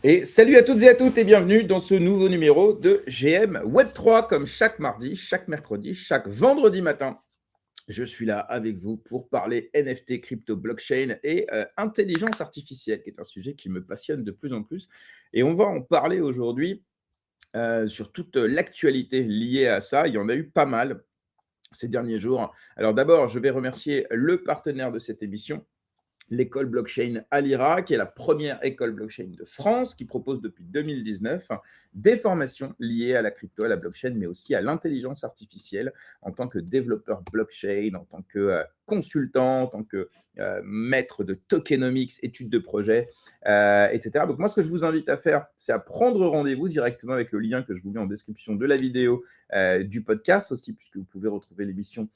Et salut à toutes et à toutes et bienvenue dans ce nouveau numéro de GM Web3 comme chaque mardi, chaque mercredi, chaque vendredi matin. Je suis là avec vous pour parler NFT, crypto, blockchain et intelligence artificielle, qui est un sujet qui me passionne de plus en plus. Et on va en parler aujourd'hui sur toute l'actualité liée à ça. Il y en a eu pas mal ces derniers jours. Alors d'abord, je vais remercier le partenaire de cette émission, l'école blockchain Alira, qui est la première école blockchain de France, qui propose depuis 2019 des formations liées à la crypto, à la blockchain, mais aussi à l'intelligence artificielle en tant que développeur blockchain, en tant que consultant, en tant que maître de tokenomics, études de projet, etc. Donc moi, ce que je vous invite à faire, c'est à prendre rendez-vous directement avec le lien que je vous mets en description de la vidéo, du podcast aussi, puisque vous pouvez retrouver l'émission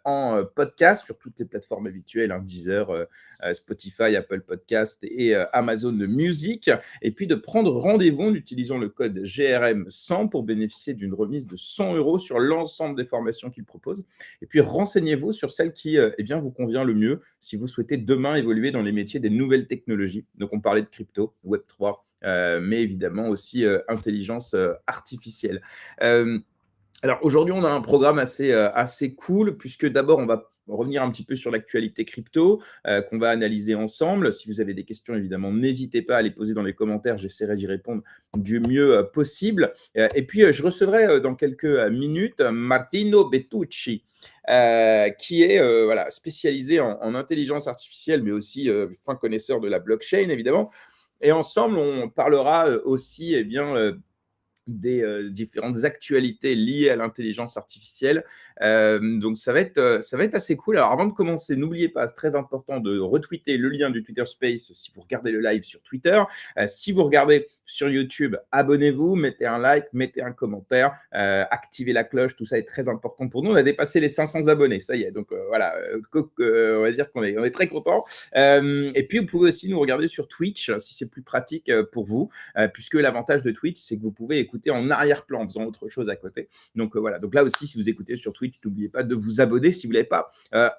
en podcast sur toutes les plateformes habituelles, hein, Deezer, Spotify, Apple Podcast et Amazon Music. Et puis de prendre rendez-vous en utilisant le code GRM100 pour bénéficier d'une remise de 100 € sur l'ensemble des formations qu'il propose. Et puis renseignez-vous sur celle qui vous convient le mieux si vous souhaitez demain évoluer dans les métiers des nouvelles technologies. Donc on parlait de crypto, Web3, mais évidemment aussi intelligence artificielle. Alors aujourd'hui, on a un programme assez cool, puisque d'abord, on va revenir un petit peu sur l'actualité crypto, qu'on va analyser ensemble. Si vous avez des questions, évidemment, n'hésitez pas à les poser dans les commentaires, j'essaierai d'y répondre du mieux possible. Et puis, je recevrai dans quelques minutes Martino Bettucci, qui est voilà, spécialisé en intelligence artificielle, mais aussi fin connaisseur de la blockchain, évidemment. Et ensemble, on parlera aussi des différentes actualités liées à l'intelligence artificielle. Donc ça va être assez cool. Alors avant de commencer, n'oubliez pas, c'est très important de retweeter le lien du Twitter Space si vous regardez le live sur Twitter. Si vous regardez sur YouTube, abonnez-vous, mettez un like, mettez un commentaire, activez la cloche, tout ça est très important pour nous. On a dépassé les 500 abonnés, ça y est. Donc voilà, on va dire on est très content. Et puis vous pouvez aussi nous regarder sur Twitch si c'est plus pratique pour vous, puisque l'avantage de Twitch, c'est que vous pouvez écouter en arrière-plan en faisant autre chose à côté. Donc voilà, donc là aussi, si vous écoutez sur Twitch, n'oubliez pas de vous abonner si vous ne l'avez pas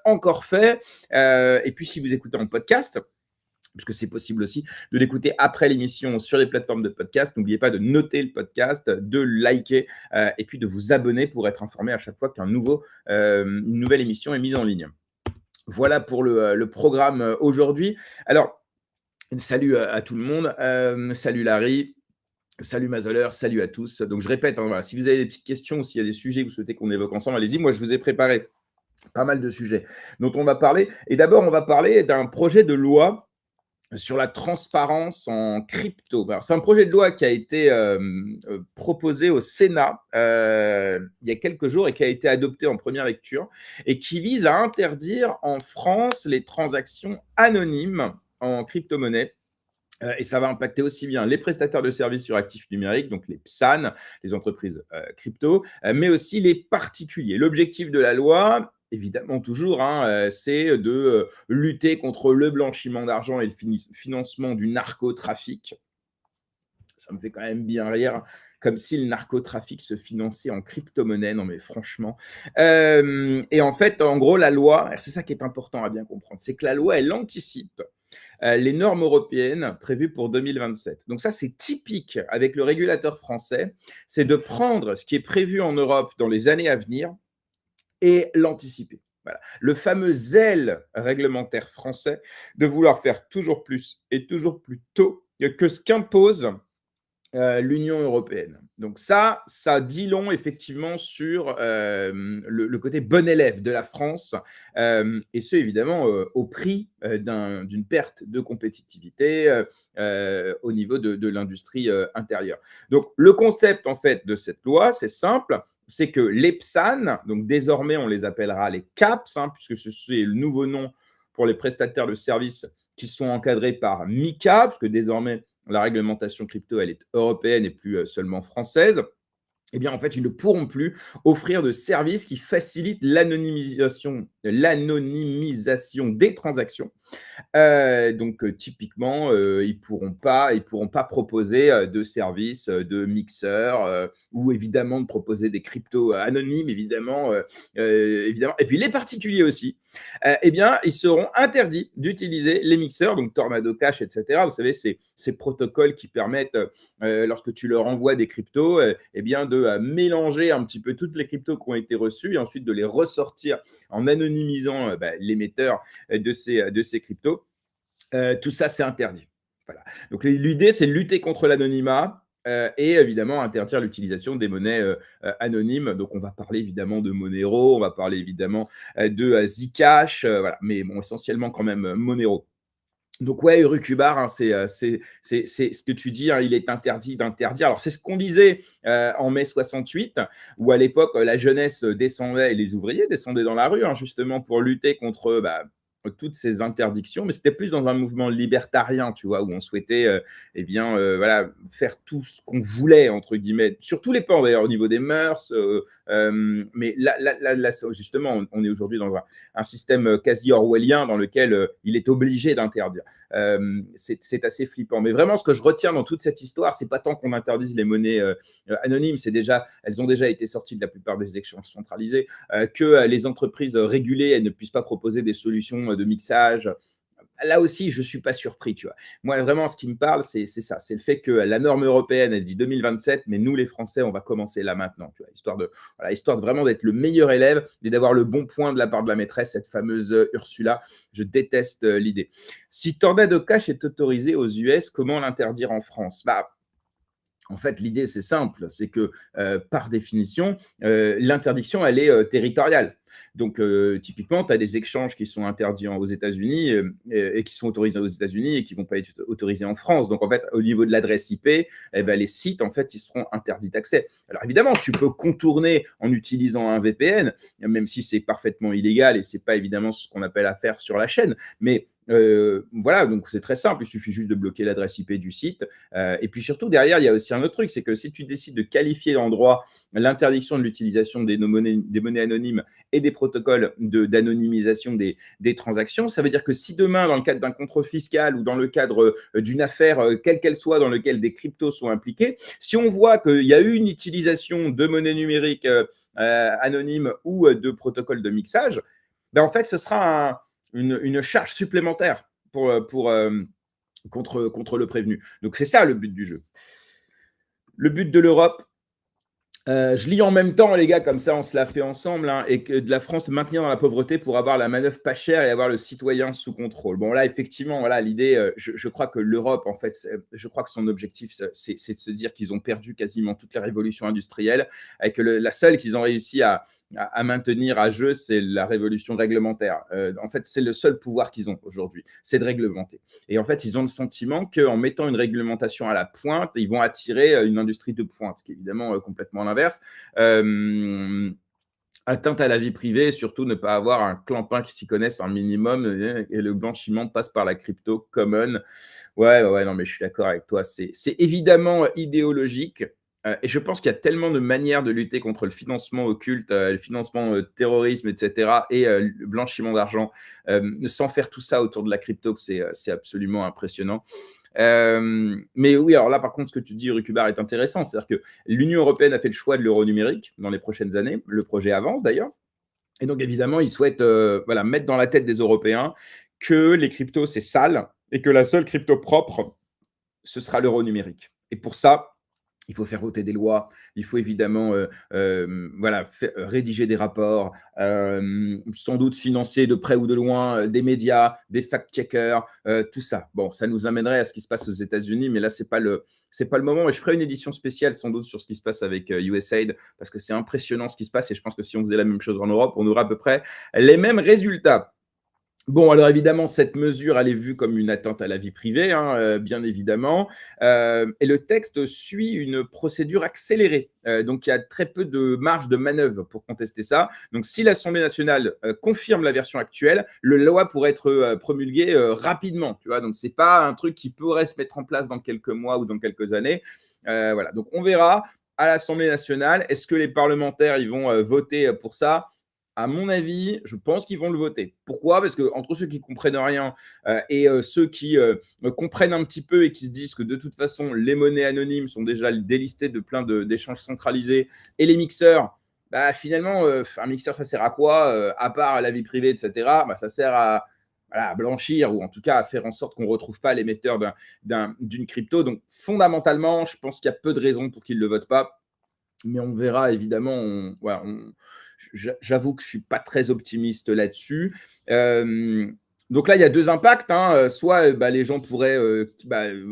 encore fait. Et puis si vous écoutez en podcast, puisque c'est possible aussi de l'écouter après l'émission sur les plateformes de podcast. N'oubliez pas de noter le podcast, de liker et puis de vous abonner pour être informé à chaque fois une nouvelle émission est mise en ligne. Voilà pour le programme aujourd'hui. Alors, salut à tout le monde. Salut Larry. Salut Mazoller, salut à tous. Donc je répète, voilà, si vous avez des petites questions ou s'il y a des sujets que vous souhaitez qu'on évoque ensemble, allez-y. Moi, je vous ai préparé pas mal de sujets dont on va parler. Et d'abord, on va parler d'un projet de loi sur la transparence en crypto. Alors, c'est un projet de loi qui a été proposé au Sénat il y a quelques jours et qui a été adopté en première lecture et qui vise à interdire en France les transactions anonymes en crypto-monnaie. Et ça va impacter aussi bien les prestataires de services sur actifs numériques, donc les PSAN, les entreprises crypto, mais aussi les particuliers. L'objectif de la loi, évidemment toujours, c'est de lutter contre le blanchiment d'argent et le financement du narcotrafic. Ça me fait quand même bien rire, comme si le narcotrafic se finançait en crypto-monnaie. Non mais franchement. Et en fait, en gros, la loi, c'est ça qui est important à bien comprendre, c'est que la loi, elle anticipe les normes européennes prévues pour 2027. Donc ça, c'est typique avec le régulateur français, c'est de prendre ce qui est prévu en Europe dans les années à venir et l'anticiper. Voilà. Le fameux zèle réglementaire français de vouloir faire toujours plus et toujours plus tôt que ce qu'impose l'Union européenne. Donc ça dit long effectivement sur le côté bon élève de la France, et ce évidemment au prix d'une perte de compétitivité au niveau de l'industrie intérieure. Donc le concept en fait de cette loi, c'est simple, c'est que les PSAN, donc désormais on les appellera les CAPS, puisque c'est le nouveau nom pour les prestataires de services qui sont encadrés par MiCA, parce que désormais la réglementation crypto, elle est européenne et plus seulement française. Eh bien, en fait, ils ne pourront plus offrir de services qui facilitent l'anonymisation des transactions. Donc, typiquement, ils pourront pas proposer de services de mixeurs ou évidemment de proposer des cryptos anonymes, évidemment. Et puis les particuliers aussi. eh bien, ils seront interdits d'utiliser les mixeurs, donc Tornado Cash, etc. Vous savez, ces protocoles qui permettent, lorsque tu leur envoies des cryptos, eh bien, de mélanger un petit peu toutes les cryptos qui ont été reçues et ensuite de les ressortir en anonymisant l'émetteur de ces cryptos. Tout ça, c'est interdit. Voilà. Donc l'idée, c'est de lutter contre l'anonymat et évidemment interdire l'utilisation des monnaies anonymes. Donc on va parler évidemment de Monero, on va parler évidemment de Zcash, voilà. Mais bon, essentiellement quand même Monero. Donc ouais, Eurucubar, hein, c'est ce que tu dis, hein, il est interdit d'interdire. Alors c'est ce qu'on disait en mai 68, où à l'époque la jeunesse descendait et les ouvriers descendaient dans la rue, hein, justement pour lutter contre toutes ces interdictions, mais c'était plus dans un mouvement libertarien, tu vois, où on souhaitait voilà, faire tout ce qu'on voulait, entre guillemets, sur tous les plans d'ailleurs, au niveau des mœurs, mais là, justement, on est aujourd'hui dans un système quasi orwellien dans lequel il est obligé d'interdire. C'est assez flippant. Mais vraiment, ce que je retiens dans toute cette histoire, c'est pas tant qu'on interdise les monnaies anonymes, elles ont déjà été sorties de la plupart des échanges centralisés, que les entreprises régulées, elles ne puissent pas proposer des solutions de mixage. Là aussi, je ne suis pas surpris, tu vois. Moi, vraiment, ce qui me parle, c'est ça. C'est le fait que la norme européenne, elle dit 2027, mais nous, les Français, on va commencer là maintenant, tu vois, histoire de vraiment d'être le meilleur élève et d'avoir le bon point de la part de la maîtresse, cette fameuse Ursula. Je déteste l'idée. Si Tornado Cash est autorisé aux US, comment l'interdire en France? En fait, l'idée, c'est simple, c'est que par définition, l'interdiction, elle est territoriale. Donc, typiquement, tu as des échanges qui sont interdits aux États-Unis et qui sont autorisés aux États-Unis et qui ne vont pas être autorisés en France. Donc, en fait, au niveau de l'adresse IP, eh ben, les sites, en fait, ils seront interdits d'accès. Alors, évidemment, tu peux contourner en utilisant un VPN, même si c'est parfaitement illégal et ce n'est pas évidemment ce qu'on appelle à faire sur la chaîne. Mais voilà, donc c'est très simple, il suffit juste de bloquer l'adresse IP du site. Et puis surtout, derrière, il y a aussi un autre truc, c'est que si tu décides de qualifier en droit l'interdiction de l'utilisation des monnaies anonymes et des protocoles d'anonymisation des transactions, ça veut dire que si demain, dans le cadre d'un contrôle fiscal ou dans le cadre d'une affaire, quelle qu'elle soit, dans laquelle des cryptos sont impliqués, si on voit qu'il y a eu une utilisation de monnaie numérique anonyme ou de protocoles de mixage, ben en fait, ce sera une charge supplémentaire contre le prévenu. Donc, c'est ça le but du jeu. Le but de l'Europe, je lis en même temps, les gars, comme ça, on se la fait ensemble, hein, et que de la France maintenir dans la pauvreté pour avoir la manœuvre pas chère et avoir le citoyen sous contrôle. Bon, là, effectivement, voilà, l'idée, je crois que l'Europe, en fait, je crois que son objectif, c'est de se dire qu'ils ont perdu quasiment toute la révolution industrielle et que la seule qu'ils ont réussi à maintenir à jeu, c'est la révolution réglementaire. En fait, c'est le seul pouvoir qu'ils ont aujourd'hui, c'est de réglementer. Et en fait, ils ont le sentiment qu'en mettant une réglementation à la pointe, ils vont attirer une industrie de pointe, ce qui est évidemment complètement l'inverse. Atteinte à la vie privée, et surtout ne pas avoir un clampin qui s'y connaisse un minimum, et le blanchiment passe par la crypto common. Ouais, non, mais je suis d'accord avec toi. C'est évidemment idéologique. Et je pense qu'il y a tellement de manières de lutter contre le financement occulte, le financement terrorisme, etc., et le blanchiment d'argent, sans faire tout ça autour de la crypto, que c'est absolument impressionnant. Mais oui, alors là, par contre, ce que tu dis, Rucubar, est intéressant. C'est-à-dire que l'Union européenne a fait le choix de l'euro numérique dans les prochaines années. Le projet avance d'ailleurs. Et donc, évidemment, ils souhaitent mettre dans la tête des Européens que les cryptos, c'est sale et que la seule crypto propre, ce sera l'euro numérique. Et pour ça, il faut faire voter des lois, il faut évidemment rédiger des rapports, sans doute financer de près ou de loin des médias, des fact-checkers, tout ça. Bon, ça nous amènerait à ce qui se passe aux États-Unis, mais là, c'est pas le moment. Et je ferai une édition spéciale sans doute sur ce qui se passe avec USAID, parce que c'est impressionnant ce qui se passe, et je pense que si on faisait la même chose en Europe, on aurait à peu près les mêmes résultats. Bon, alors évidemment, cette mesure, elle est vue comme une atteinte à la vie privée, hein, bien évidemment. Et le texte suit une procédure accélérée. Donc, il y a très peu de marge de manœuvre pour contester ça. Donc, si l'Assemblée nationale confirme la version actuelle, la loi pourrait être promulguée rapidement. Tu vois, donc, ce n'est pas un truc qui pourrait se mettre en place dans quelques mois ou dans quelques années. Voilà, donc on verra à l'Assemblée nationale. Est-ce que les parlementaires ils vont voter pour ça? À mon avis, je pense qu'ils vont le voter. Pourquoi? Parce qu'entre ceux qui ne comprennent rien et ceux qui comprennent un petit peu et qui se disent que de toute façon, les monnaies anonymes sont déjà délistées de plein d'échanges centralisés et les mixeurs, bah, finalement, un mixeur, ça sert à quoi à part la vie privée, etc. Bah, ça sert à, voilà, à blanchir ou en tout cas à faire en sorte qu'on ne retrouve pas l'émetteur d'une crypto. Donc, fondamentalement, je pense qu'il y a peu de raisons pour qu'ils ne le votent pas. Mais on verra évidemment. Voilà, j'avoue que je ne suis pas très optimiste là-dessus. Donc là, il y a deux impacts, hein. Soit bah, les gens pourraient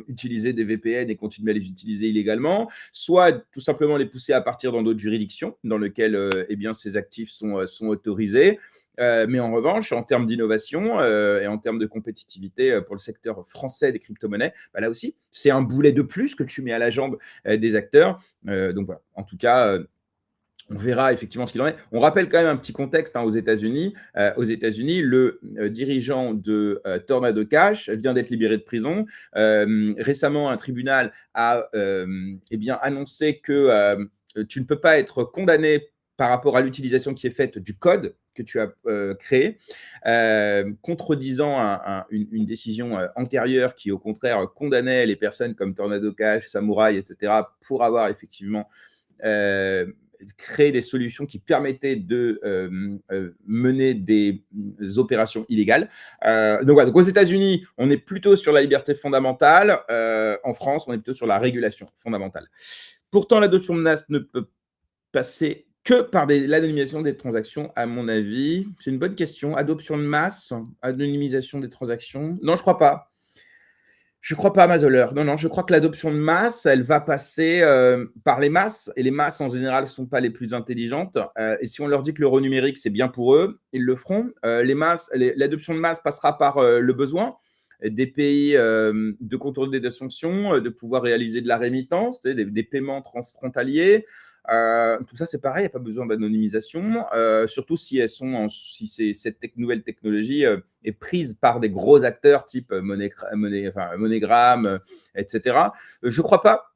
utiliser des VPN et continuer à les utiliser illégalement, soit tout simplement les pousser à partir dans d'autres juridictions dans lesquelles eh bien, ces actifs sont autorisés. Mais en revanche, en termes d'innovation et en termes de compétitivité pour le secteur français des crypto-monnaies, bah, là aussi, c'est un boulet de plus que tu mets à la jambe des acteurs. Donc voilà, en tout cas, on verra effectivement ce qu'il en est. On rappelle quand même un petit contexte, hein, aux États-Unis. Le dirigeant de Tornado Cash vient d'être libéré de prison. Récemment, un tribunal a annoncé que tu ne peux pas être condamné par rapport à l'utilisation qui est faite du code que tu as créé, contredisant une décision antérieure qui, au contraire, condamnait les personnes comme Tornado Cash, Samurai, etc., pour avoir effectivement créer des solutions qui permettaient de mener des opérations illégales. Donc, voilà. Donc aux États-Unis, on est plutôt sur la liberté fondamentale. En France, on est plutôt sur la régulation fondamentale. Pourtant, l'adoption de NAS ne peut passer que par l'anonymisation des transactions, à mon avis. C'est une bonne question. Adoption de masse, anonymisation des transactions. Non, je ne crois pas. Je ne crois pas à Mazoller. Non, non, je crois que l'adoption de masse, elle va passer par les masses. Et les masses, en général, ne sont pas les plus intelligentes. Et si on leur dit que l'euro numérique, c'est bien pour eux, ils le feront. L'adoption de masse passera par le besoin des pays de contourner des sanctions, de pouvoir réaliser de la rémittance, des paiements transfrontaliers. Tout ça, c'est pareil, il n'y a pas besoin d'anonymisation, surtout si cette nouvelle technologie est prise par des gros acteurs type MoneyGram, etc. Je ne crois pas.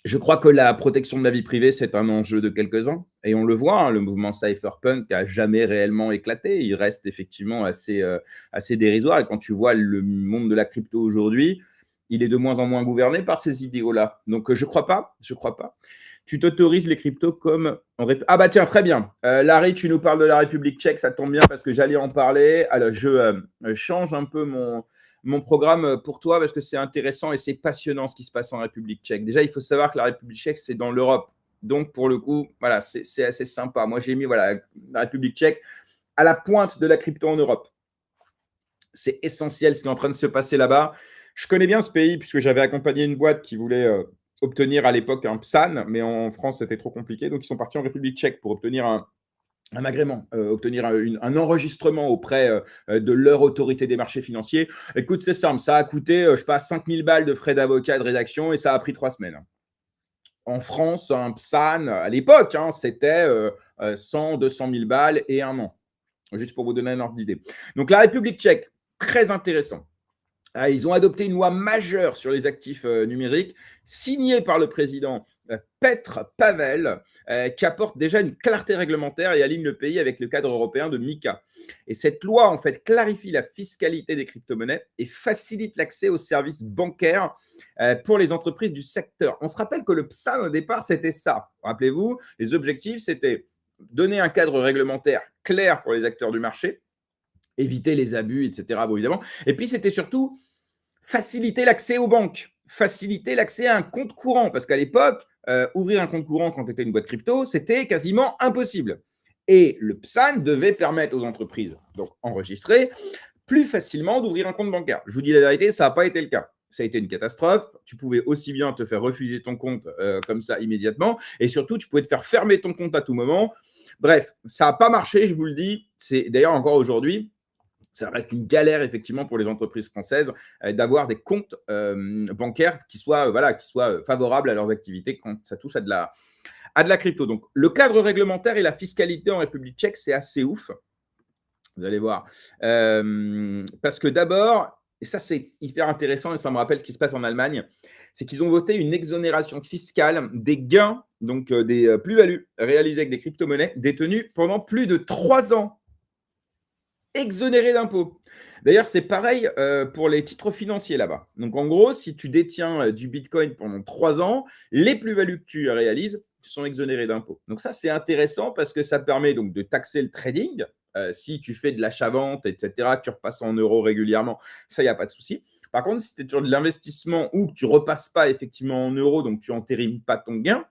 Je crois que la protection de la vie privée, c'est un enjeu de quelques-uns. Et on le voit, hein, le mouvement cypherpunk n'a jamais réellement éclaté. Il reste effectivement assez dérisoire. Et quand tu vois le monde de la crypto aujourd'hui, il est de moins en moins gouverné par ces idéaux-là. Donc, je ne crois pas. Je crois pas. Tu t'autorises les cryptos comme… Ah bah tiens, très bien. Larry, tu nous parles de la République tchèque, ça tombe bien parce que j'allais en parler. Alors, je change un peu mon programme pour toi parce que c'est intéressant et c'est passionnant ce qui se passe en République tchèque. Déjà, il faut savoir que la République tchèque, c'est dans l'Europe. Donc, pour le coup, voilà, c'est assez sympa. Moi, j'ai mis la République tchèque à la pointe de la crypto en Europe. C'est essentiel ce qui est en train de se passer là-bas. Je connais bien ce pays puisque j'avais accompagné une boîte qui voulait obtenir à l'époque un PSAN, mais en France, c'était trop compliqué. Donc, ils sont partis en République tchèque pour obtenir un agrément, obtenir un enregistrement auprès de leur autorité des marchés financiers. Écoute, c'est simple, ça a coûté, je sais pas, 5000 balles de frais d'avocat de rédaction et ça a pris 3 semaines. En France, un PSAN, à l'époque, hein, c'était 100, 200 000 balles et un an. Juste pour vous donner un ordre d'idée. Donc, la République tchèque, très intéressant. Ils ont adopté une loi majeure sur les actifs numériques, signée par le président Petr Pavel, qui apporte déjà une clarté réglementaire et aligne le pays avec le cadre européen de MiCA. Et cette loi, en fait, clarifie la fiscalité des crypto-monnaies et facilite l'accès aux services bancaires pour les entreprises du secteur. On se rappelle que le PSAN, au départ, c'était ça. Rappelez-vous, les objectifs, c'était donner un cadre réglementaire clair pour les acteurs du marché, éviter les abus, etc. Bon, évidemment. Et puis, c'était surtout faciliter l'accès aux banques, faciliter l'accès à un compte courant. Parce qu'à l'époque, ouvrir un compte courant quand tu étais une boîte crypto, c'était quasiment impossible. Et le PSAN devait permettre aux entreprises, donc enregistrées, plus facilement d'ouvrir un compte bancaire. Je vous dis la vérité, ça n'a pas été le cas. Ça a été une catastrophe. Tu pouvais aussi bien te faire refuser ton compte comme ça immédiatement. Et surtout, tu pouvais te faire fermer ton compte à tout moment. Bref, ça n'a pas marché, je vous le dis. C'est d'ailleurs encore aujourd'hui, ça reste une galère effectivement pour les entreprises françaises d'avoir des comptes bancaires qui soient favorables à leurs activités quand ça touche à de la crypto. Donc, le cadre réglementaire et la fiscalité en République tchèque, c'est assez ouf. Vous allez voir. Parce que d'abord, et ça c'est hyper intéressant et ça me rappelle ce qui se passe en Allemagne, c'est qu'ils ont voté une exonération fiscale des gains, donc des plus-values réalisées avec des crypto-monnaies détenues pendant plus de 3 ans. exonérés d'impôts. D'ailleurs, c'est pareil pour les titres financiers là-bas. Donc, en gros, si tu détiens du Bitcoin pendant 3 ans, les plus-values que tu réalises sont exonérées d'impôts. Donc, ça, c'est intéressant parce que ça permet donc de taxer le trading. Si tu fais de l'achat-vente, etc., tu repasses en euros régulièrement, ça, il n'y a pas de souci. Par contre, si tu es sur de l'investissement ou que tu ne repasses pas effectivement en euros, donc tu n'entérines pas ton gain,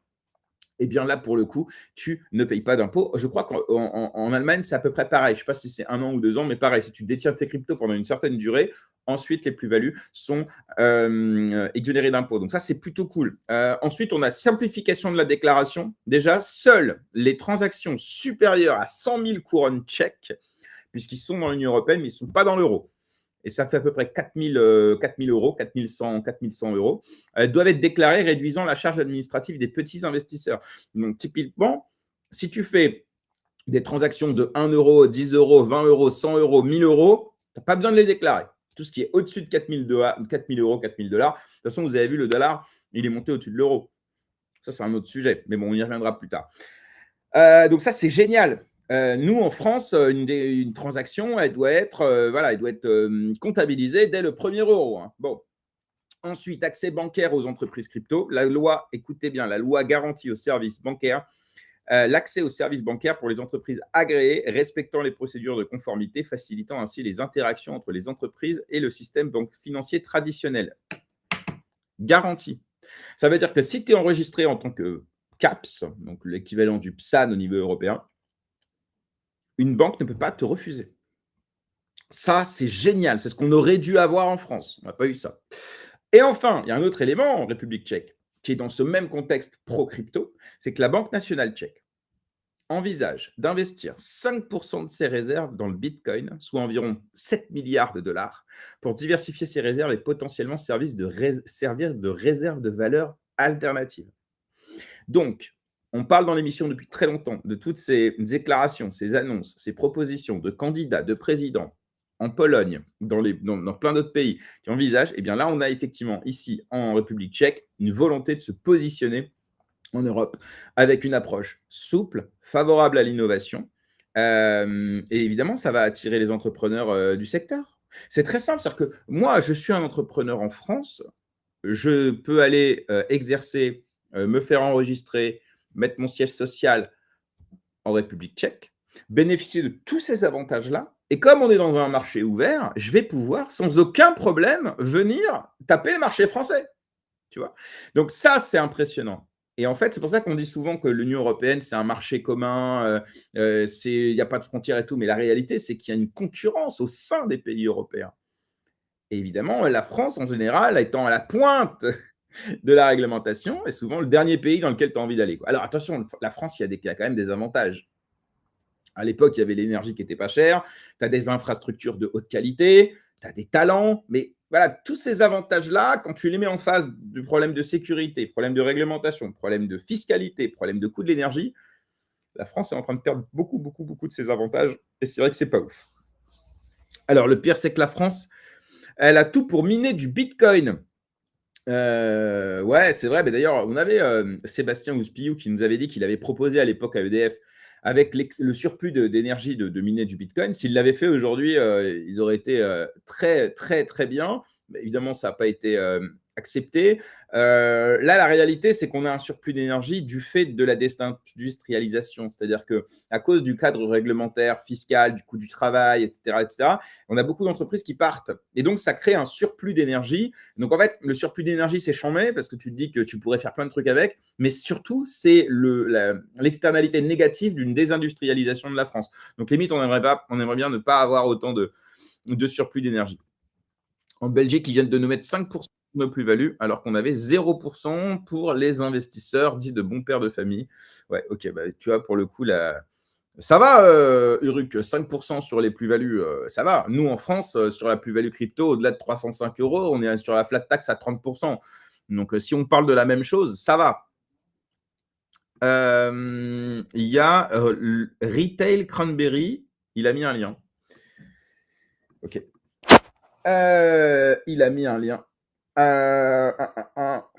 eh bien là, pour le coup, tu ne payes pas d'impôts. Je crois qu'en Allemagne, c'est à peu près pareil. Je ne sais pas si c'est 1 an ou 2 ans, mais pareil, si tu détiens tes cryptos pendant une certaine durée, ensuite, les plus-values sont exonérées d'impôts. Donc ça, c'est plutôt cool. Ensuite, on a simplification de la déclaration. Déjà, seules les transactions supérieures à 100 000 couronnes tchèques, puisqu'ils sont dans l'Union européenne, mais ils ne sont pas dans l'euro, et ça fait à peu près 4 000 euros, 4 100 euros, doivent être déclarés, réduisant la charge administrative des petits investisseurs. Donc, typiquement, si tu fais des transactions de 1 euro, 10 euros, 20 euros, 100 euros, 1000 euros, tu n'as pas besoin de les déclarer. Tout ce qui est au-dessus de 4 000 euros, 4 000 dollars, de toute façon, vous avez vu, le dollar, il est monté au-dessus de l'euro. Ça, c'est un autre sujet, mais bon, on y reviendra plus tard. Donc ça, c'est génial. Nous, en France, une transaction, elle doit être, comptabilisée dès le premier euro, hein. Bon. Ensuite, accès bancaire aux entreprises crypto. La loi, écoutez bien, la loi garantit aux services bancaires l'accès aux services bancaires pour les entreprises agréées, respectant les procédures de conformité, facilitant ainsi les interactions entre les entreprises et le système financier traditionnel. Garantie. Ça veut dire que si tu es enregistré en tant que CAPS, donc l'équivalent du PSAN au niveau européen, une banque ne peut pas te refuser. Ça, c'est génial. C'est ce qu'on aurait dû avoir en France. On n'a pas eu ça. Et enfin, il y a un autre élément en République tchèque qui est dans ce même contexte pro-crypto, c'est que la Banque nationale tchèque envisage d'investir 5% de ses réserves dans le Bitcoin, soit environ 7 milliards de dollars, pour diversifier ses réserves et potentiellement servir de réserve de valeur alternative. Donc, on parle dans l'émission depuis très longtemps de toutes ces déclarations, ces annonces, ces propositions de candidats, de présidents en Pologne, dans plein d'autres pays qui envisagent. Eh bien là, on a effectivement ici en République tchèque une volonté de se positionner en Europe avec une approche souple, favorable à l'innovation. Et évidemment, ça va attirer les entrepreneurs du secteur. C'est très simple, c'est-à-dire que moi, je suis un entrepreneur en France, je peux aller exercer, me faire enregistrer, mettre mon siège social en République tchèque, bénéficier de tous ces avantages-là. Et comme on est dans un marché ouvert, je vais pouvoir sans aucun problème venir taper le marché français. Tu vois? Donc ça, c'est impressionnant. Et en fait, c'est pour ça qu'on dit souvent que l'Union européenne, c'est un marché commun, il n'y a pas de frontières et tout. Mais la réalité, c'est qu'il y a une concurrence au sein des pays européens. Et évidemment, la France, en général, étant à la pointe de la réglementation, est souvent le dernier pays dans lequel tu as envie d'aller. Alors attention, la France, il y a quand même des avantages. À l'époque, il y avait l'énergie qui était pas chère, tu as des infrastructures de haute qualité, tu as des talents, mais voilà, tous ces avantages-là, quand tu les mets en face du problème de sécurité, problème de réglementation, problème de fiscalité, problème de coût de l'énergie, la France est en train de perdre beaucoup, beaucoup, beaucoup de ses avantages, et c'est vrai que c'est pas ouf. Alors, le pire, c'est que la France, elle a tout pour miner du Bitcoin. Ouais, c'est vrai. Mais d'ailleurs, on avait Sébastien Ouspillou qui nous avait dit qu'il avait proposé à l'époque à EDF, avec le surplus d'énergie, de miner du Bitcoin. S'il l'avait fait aujourd'hui, ils auraient été très, très, très bien. Mais évidemment, ça n'a pas été accepté. Là, la réalité, c'est qu'on a un surplus d'énergie du fait de la désindustrialisation. C'est-à-dire qu'à cause du cadre réglementaire, fiscal, du coût du travail, etc., on a beaucoup d'entreprises qui partent. Et donc, ça crée un surplus d'énergie. Donc, en fait, le surplus d'énergie, c'est chambé parce que tu te dis que tu pourrais faire plein de trucs avec. Mais surtout, c'est l'externalité négative d'une désindustrialisation de la France. Donc, limite, on aimerait bien ne pas avoir autant de surplus d'énergie. En Belgique, ils viennent de nous mettre 5% de nos plus-values, alors qu'on avait 0% pour les investisseurs dits de bons pères de famille. Ouais, ok, bah, tu vois, pour le coup, ça va, Uruk, 5% sur les plus-values, ça va. Nous, en France, sur la plus-value crypto, au-delà de 305 euros, on est sur la flat tax à 30%. Donc, si on parle de la même chose, ça va. Il y a Retail Cranberry, il a mis un lien. Ok. Il a mis un lien. Bah,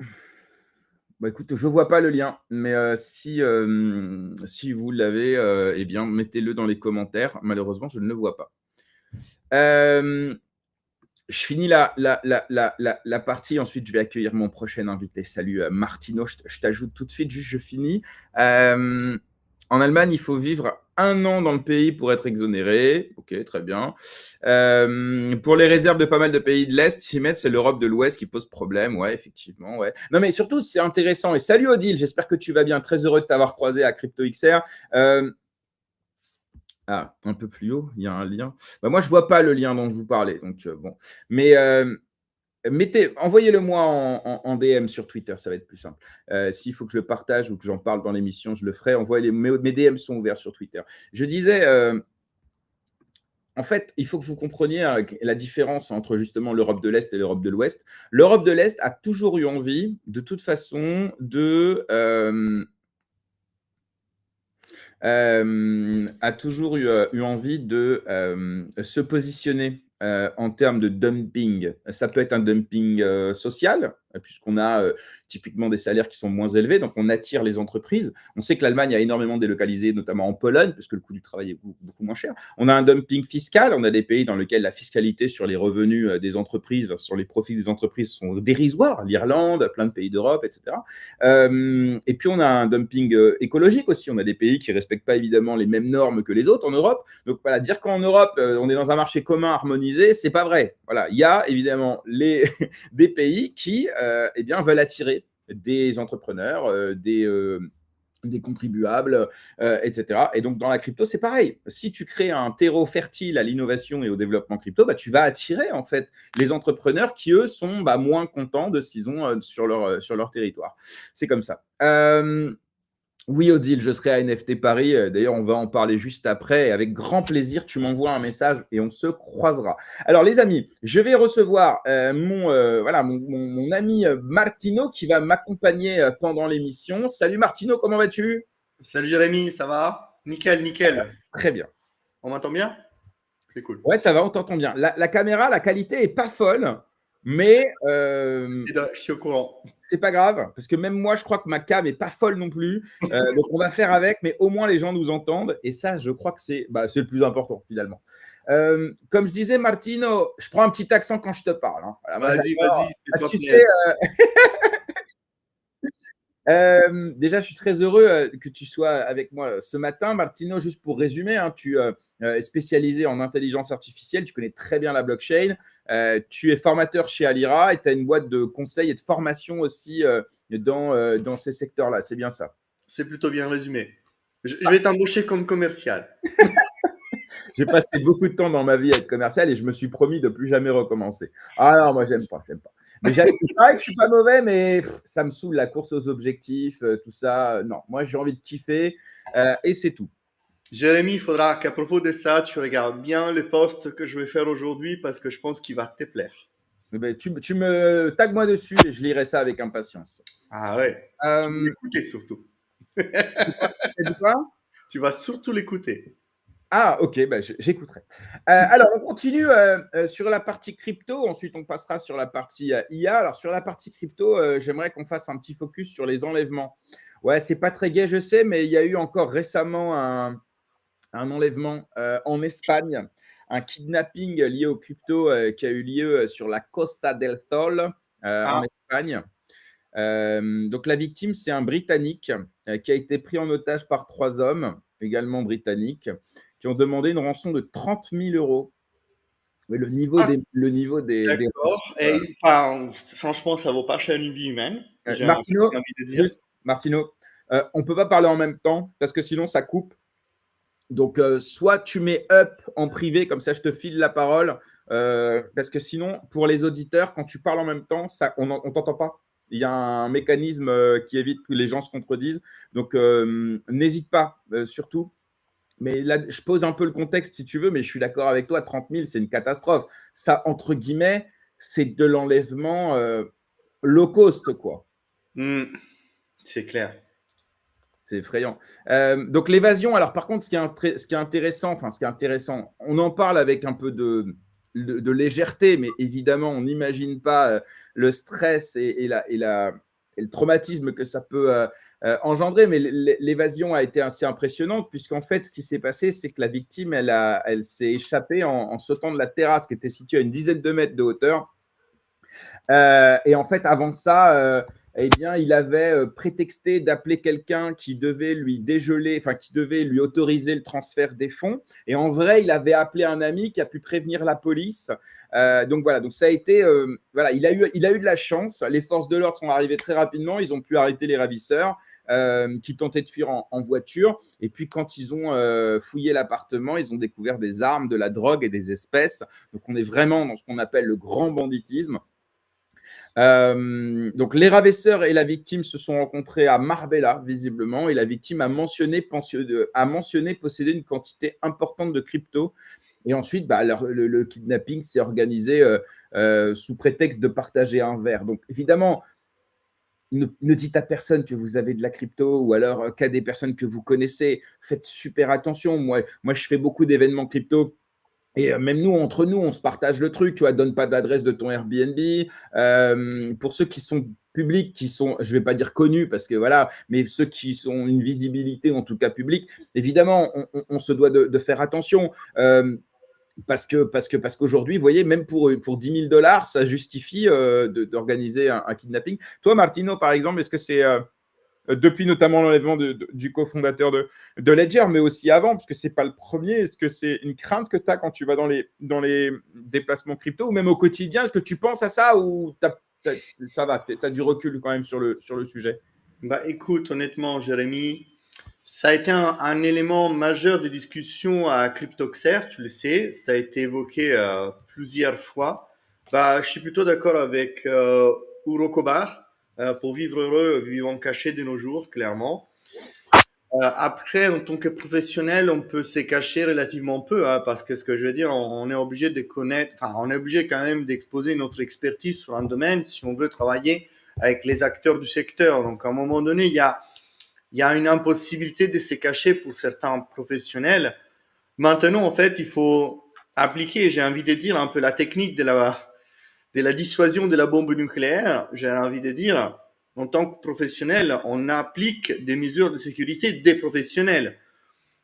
écoute, je vois pas le lien, mais si vous l'avez, eh bien, mettez-le dans les commentaires. Malheureusement, je ne le vois pas. Je finis la partie, ensuite je vais accueillir mon prochain invité. Salut Martino, je t'ajoute tout de suite, juste je finis. En Allemagne, il faut vivre 1 an dans le pays pour être exonéré. Ok, très bien. Pour les réserves de pas mal de pays de l'Est, s'y mettre, c'est l'Europe de l'Ouest qui pose problème. Ouais, effectivement. Ouais. Non, mais surtout, c'est intéressant. Et salut Odile, j'espère que tu vas bien. Très heureux de t'avoir croisé à CryptoXR. Un peu plus haut, il y a un lien. Bah, moi, je ne vois pas le lien dont je vous parlais. Donc, bon. Mais envoyez-le-moi en DM sur Twitter, ça va être plus simple. S'il faut que je le partage ou que j'en parle dans l'émission, je le ferai. Envoyez-les. Mes DM sont ouverts sur Twitter. Je disais, en fait, il faut que vous compreniez la différence entre justement l'Europe de l'Est et l'Europe de l'Ouest. L'Europe de l'Est a toujours eu envie, de toute façon, a toujours eu envie de se positionner en termes de dumping. Ça peut être un dumping social, puisqu'on a typiquement des salaires qui sont moins élevés, donc on attire les entreprises. On sait que l'Allemagne a énormément délocalisé, notamment en Pologne, parce que le coût du travail est beaucoup moins cher. On a un dumping fiscal, on a des pays dans lesquels la fiscalité sur les revenus des entreprises, sur les profits des entreprises sont dérisoires, l'Irlande, plein de pays d'Europe, etc. Et puis on a un dumping écologique aussi, on a des pays qui ne respectent pas évidemment les mêmes normes que les autres en Europe. Donc voilà, dire qu'en Europe, on est dans un marché commun harmonisé, c'est pas vrai. Voilà, il y a évidemment des pays qui veulent attirer des entrepreneurs, des contribuables, etc. Et donc, dans la crypto, c'est pareil. Si tu crées un terreau fertile à l'innovation et au développement crypto, tu vas attirer en fait les entrepreneurs qui, eux, sont moins contents de ce qu'ils ont sur leur territoire. C'est comme ça. Oui, Odile, je serai à NFT Paris. D'ailleurs, on va en parler juste après. Et avec grand plaisir, tu m'envoies un message et on se croisera. Alors, les amis, je vais recevoir mon ami Martino qui va m'accompagner pendant l'émission. Salut Martino, comment vas-tu? Salut Jérémy, ça va? Nickel, nickel. Très bien. On m'entend bien? C'est cool. Ouais, ça va, on t'entend bien. La caméra, la qualité est pas folle, mais Je suis au courant. c'est pas grave, parce que même moi, je crois que ma cam est pas folle non plus. Donc, on va faire avec, mais au moins les gens nous entendent. Et ça, je crois que c'est le plus important, finalement. Comme je disais, Martino, je prends un petit accent quand je te parle. Hein. Voilà, Vas-y, fais-toi tu plaisir. sais, déjà, je suis très heureux que tu sois avec moi ce matin. Martino, juste pour résumer, hein, tu es spécialisé en intelligence artificielle, tu connais très bien la blockchain, tu es formateur chez Alira et tu as une boîte de conseils et de formation aussi dans ces secteurs-là. C'est bien ça? C'est plutôt bien résumé. Je vais t'embaucher comme commercial. J'ai passé beaucoup de temps dans ma vie à être commercial et je me suis promis de plus jamais recommencer. Ah non, moi, j'aime pas. Mais c'est vrai que je suis pas mauvais, mais ça me saoule la course aux objectifs, tout ça. Non, moi, j'ai envie de kiffer et c'est tout. Jérémy, il faudra qu'à propos de ça, tu regardes bien le post que je vais faire aujourd'hui parce que je pense qu'il va te plaire. Eh ben, tu me tagues moi dessus et je lirai ça avec impatience. Ah ouais. Tu vas l'écouter surtout. T'as dit quoi? Tu vas surtout l'écouter. Ah, ok, j'écouterai. Alors, on continue sur la partie crypto. Ensuite, on passera sur la partie IA. Alors, sur la partie crypto, j'aimerais qu'on fasse un petit focus sur les enlèvements. Ouais, c'est pas très gai, je sais, mais il y a eu encore récemment un enlèvement en Espagne, un kidnapping lié aux crypto qui a eu lieu sur la Costa del Sol en Espagne. Donc, la victime, c'est un Britannique qui a été pris en otage par 3 hommes, également britanniques, qui ont demandé une rançon de 30 000 euros. Mais le niveau des D'accord. Et franchement, ça vaut pas cher une vie humaine. J'ai Martino, envie de dire. Martino, on ne peut pas parler en même temps parce que sinon ça coupe. Donc, soit tu mets up en privé, comme ça je te file la parole, parce que sinon, pour les auditeurs, quand tu parles en même temps, on ne t'entend pas. Il y a un mécanisme qui évite que les gens se contredisent. Donc, n'hésite pas, surtout. Mais là, je pose un peu le contexte si tu veux, mais je suis d'accord avec toi, 30 000, c'est une catastrophe. Ça, entre guillemets, c'est de l'enlèvement low cost, quoi. C'est clair. C'est effrayant. Donc, l'évasion, alors par contre, ce qui est intéressant, on en parle avec un peu de légèreté, mais évidemment, on n'imagine pas le stress et et le traumatisme que ça peut engendrer. Mais l'évasion a été assez impressionnante, puisqu'en fait, ce qui s'est passé, c'est que la victime, elle s'est échappée en sautant de la terrasse qui était située à une dizaine de mètres de hauteur. Et en fait, avant ça, eh bien, il avait prétexté d'appeler quelqu'un qui devait lui dégeler, enfin, qui devait lui autoriser le transfert des fonds. Et en vrai, il avait appelé un ami qui a pu prévenir la police. Donc voilà, donc ça a été, voilà, il a eu de la chance. Les forces de l'ordre sont arrivées très rapidement. Ils ont pu arrêter les ravisseurs qui tentaient de fuir en voiture. Et puis, quand ils ont fouillé l'appartement, ils ont découvert des armes, de la drogue et des espèces. Donc, on est vraiment dans ce qu'on appelle le grand banditisme. Donc les ravisseurs et la victime se sont rencontrés à Marbella, visiblement, et la victime a mentionné posséder une quantité importante de crypto. Et ensuite, le kidnapping s'est organisé sous prétexte de partager un verre. Donc évidemment, ne dites à personne que vous avez de la crypto, ou alors qu'à des personnes que vous connaissez. Faites super attention. Moi, je fais beaucoup d'événements crypto. Et même nous, entre nous, on se partage le truc. Tu vois, donne pas d'adresse de ton Airbnb. Pour ceux qui sont publics, qui sont, je vais pas dire connus, parce que voilà, mais ceux qui ont une visibilité, en tout cas publique, évidemment, on se doit de faire attention. Parce qu'aujourd'hui, vous voyez, même pour 10 000 dollars, ça justifie d'organiser un kidnapping. Toi, Martino, par exemple, est-ce que c'est depuis notamment l'enlèvement du cofondateur de Ledger, mais aussi avant, parce que ce n'est pas le premier. Est-ce que c'est une crainte que tu as quand tu vas dans les déplacements crypto, ou même au quotidien? Est-ce que tu penses à ça, ou ça va, tu as du recul quand même sur le sujet? Bah écoute, honnêtement, Jérémy, ça a été un élément majeur de discussion à Cryptoxer, tu le sais, ça a été évoqué plusieurs fois. Bah, je suis plutôt d'accord avec Uro Kobar, pour vivre heureux, vivant caché de nos jours, clairement. Après, en tant que professionnel, on peut se cacher relativement peu, hein, parce que ce que je veux dire, on est obligé de connaître, enfin, on est obligé quand même d'exposer notre expertise sur un domaine si on veut travailler avec les acteurs du secteur. Donc, à un moment donné, il y a une impossibilité de se cacher pour certains professionnels. Maintenant, en fait, il faut appliquer, j'ai envie de dire, un peu la technique de la dissuasion de la bombe nucléaire. J'ai envie de dire, en tant que professionnel, on applique des mesures de sécurité des professionnels.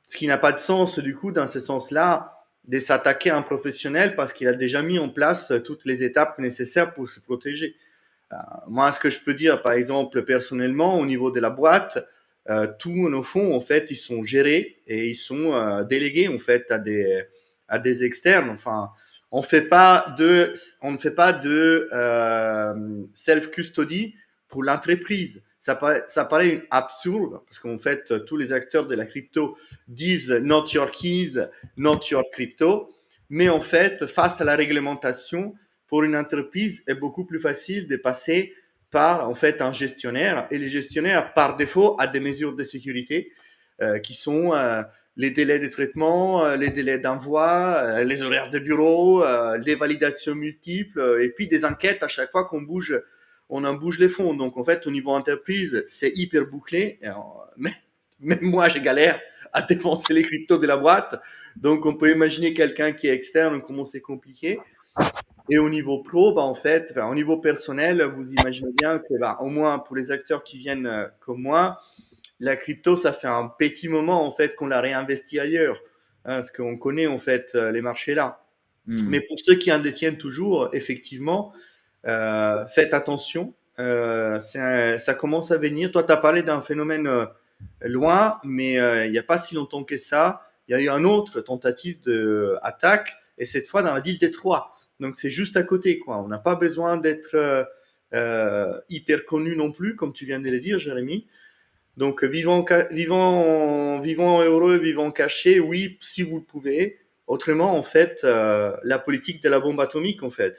Ce qui n'a pas de sens, du coup, dans ce sens-là, de s'attaquer à un professionnel parce qu'il a déjà mis en place toutes les étapes nécessaires pour se protéger. Moi, ce que je peux dire, par exemple, personnellement, au niveau de la boîte, tous nos fonds, en fait, ils sont gérés et ils sont délégués, en fait, à des externes. Enfin, on ne fait pas de self-custody pour l'entreprise. Ça paraît absurde parce qu'en fait, tous les acteurs de la crypto disent not your keys, not your crypto. Mais en fait, face à la réglementation, pour une entreprise, est beaucoup plus facile de passer par en fait un gestionnaire. Et les gestionnaires, par défaut, a des mesures de sécurité qui sont les délais de traitement, les délais d'envoi, les horaires de bureau, les validations multiples, et puis des enquêtes à chaque fois on en bouge les fonds. Donc en fait, au niveau entreprise, c'est hyper bouclé. Mais même moi, je galère à dépenser les cryptos de la boîte. Donc on peut imaginer quelqu'un qui est externe, comment c'est compliqué. Et au niveau pro, bah, en fait, enfin, au niveau personnel, vous imaginez bien que, bah, au moins pour les acteurs qui viennent comme moi, la crypto, ça fait un petit moment en fait qu'on l'a réinvesti ailleurs, hein, parce qu'on connaît en fait les marchés là. Mais pour ceux qui en détiennent toujours, effectivement, faites attention. Ça commence à venir. Toi, tu as parlé d'un phénomène loin, mais il n'y a pas si longtemps que ça. Il y a eu une autre tentative d'attaque, et cette fois dans la ville Détroit. Donc c'est juste à côté, quoi. On n'a pas besoin d'être hyper connu non plus, comme tu viens de le dire, Jérémy. Donc vivant heureux, vivant caché, oui, si vous le pouvez. Autrement, en fait, la politique de la bombe atomique, en fait,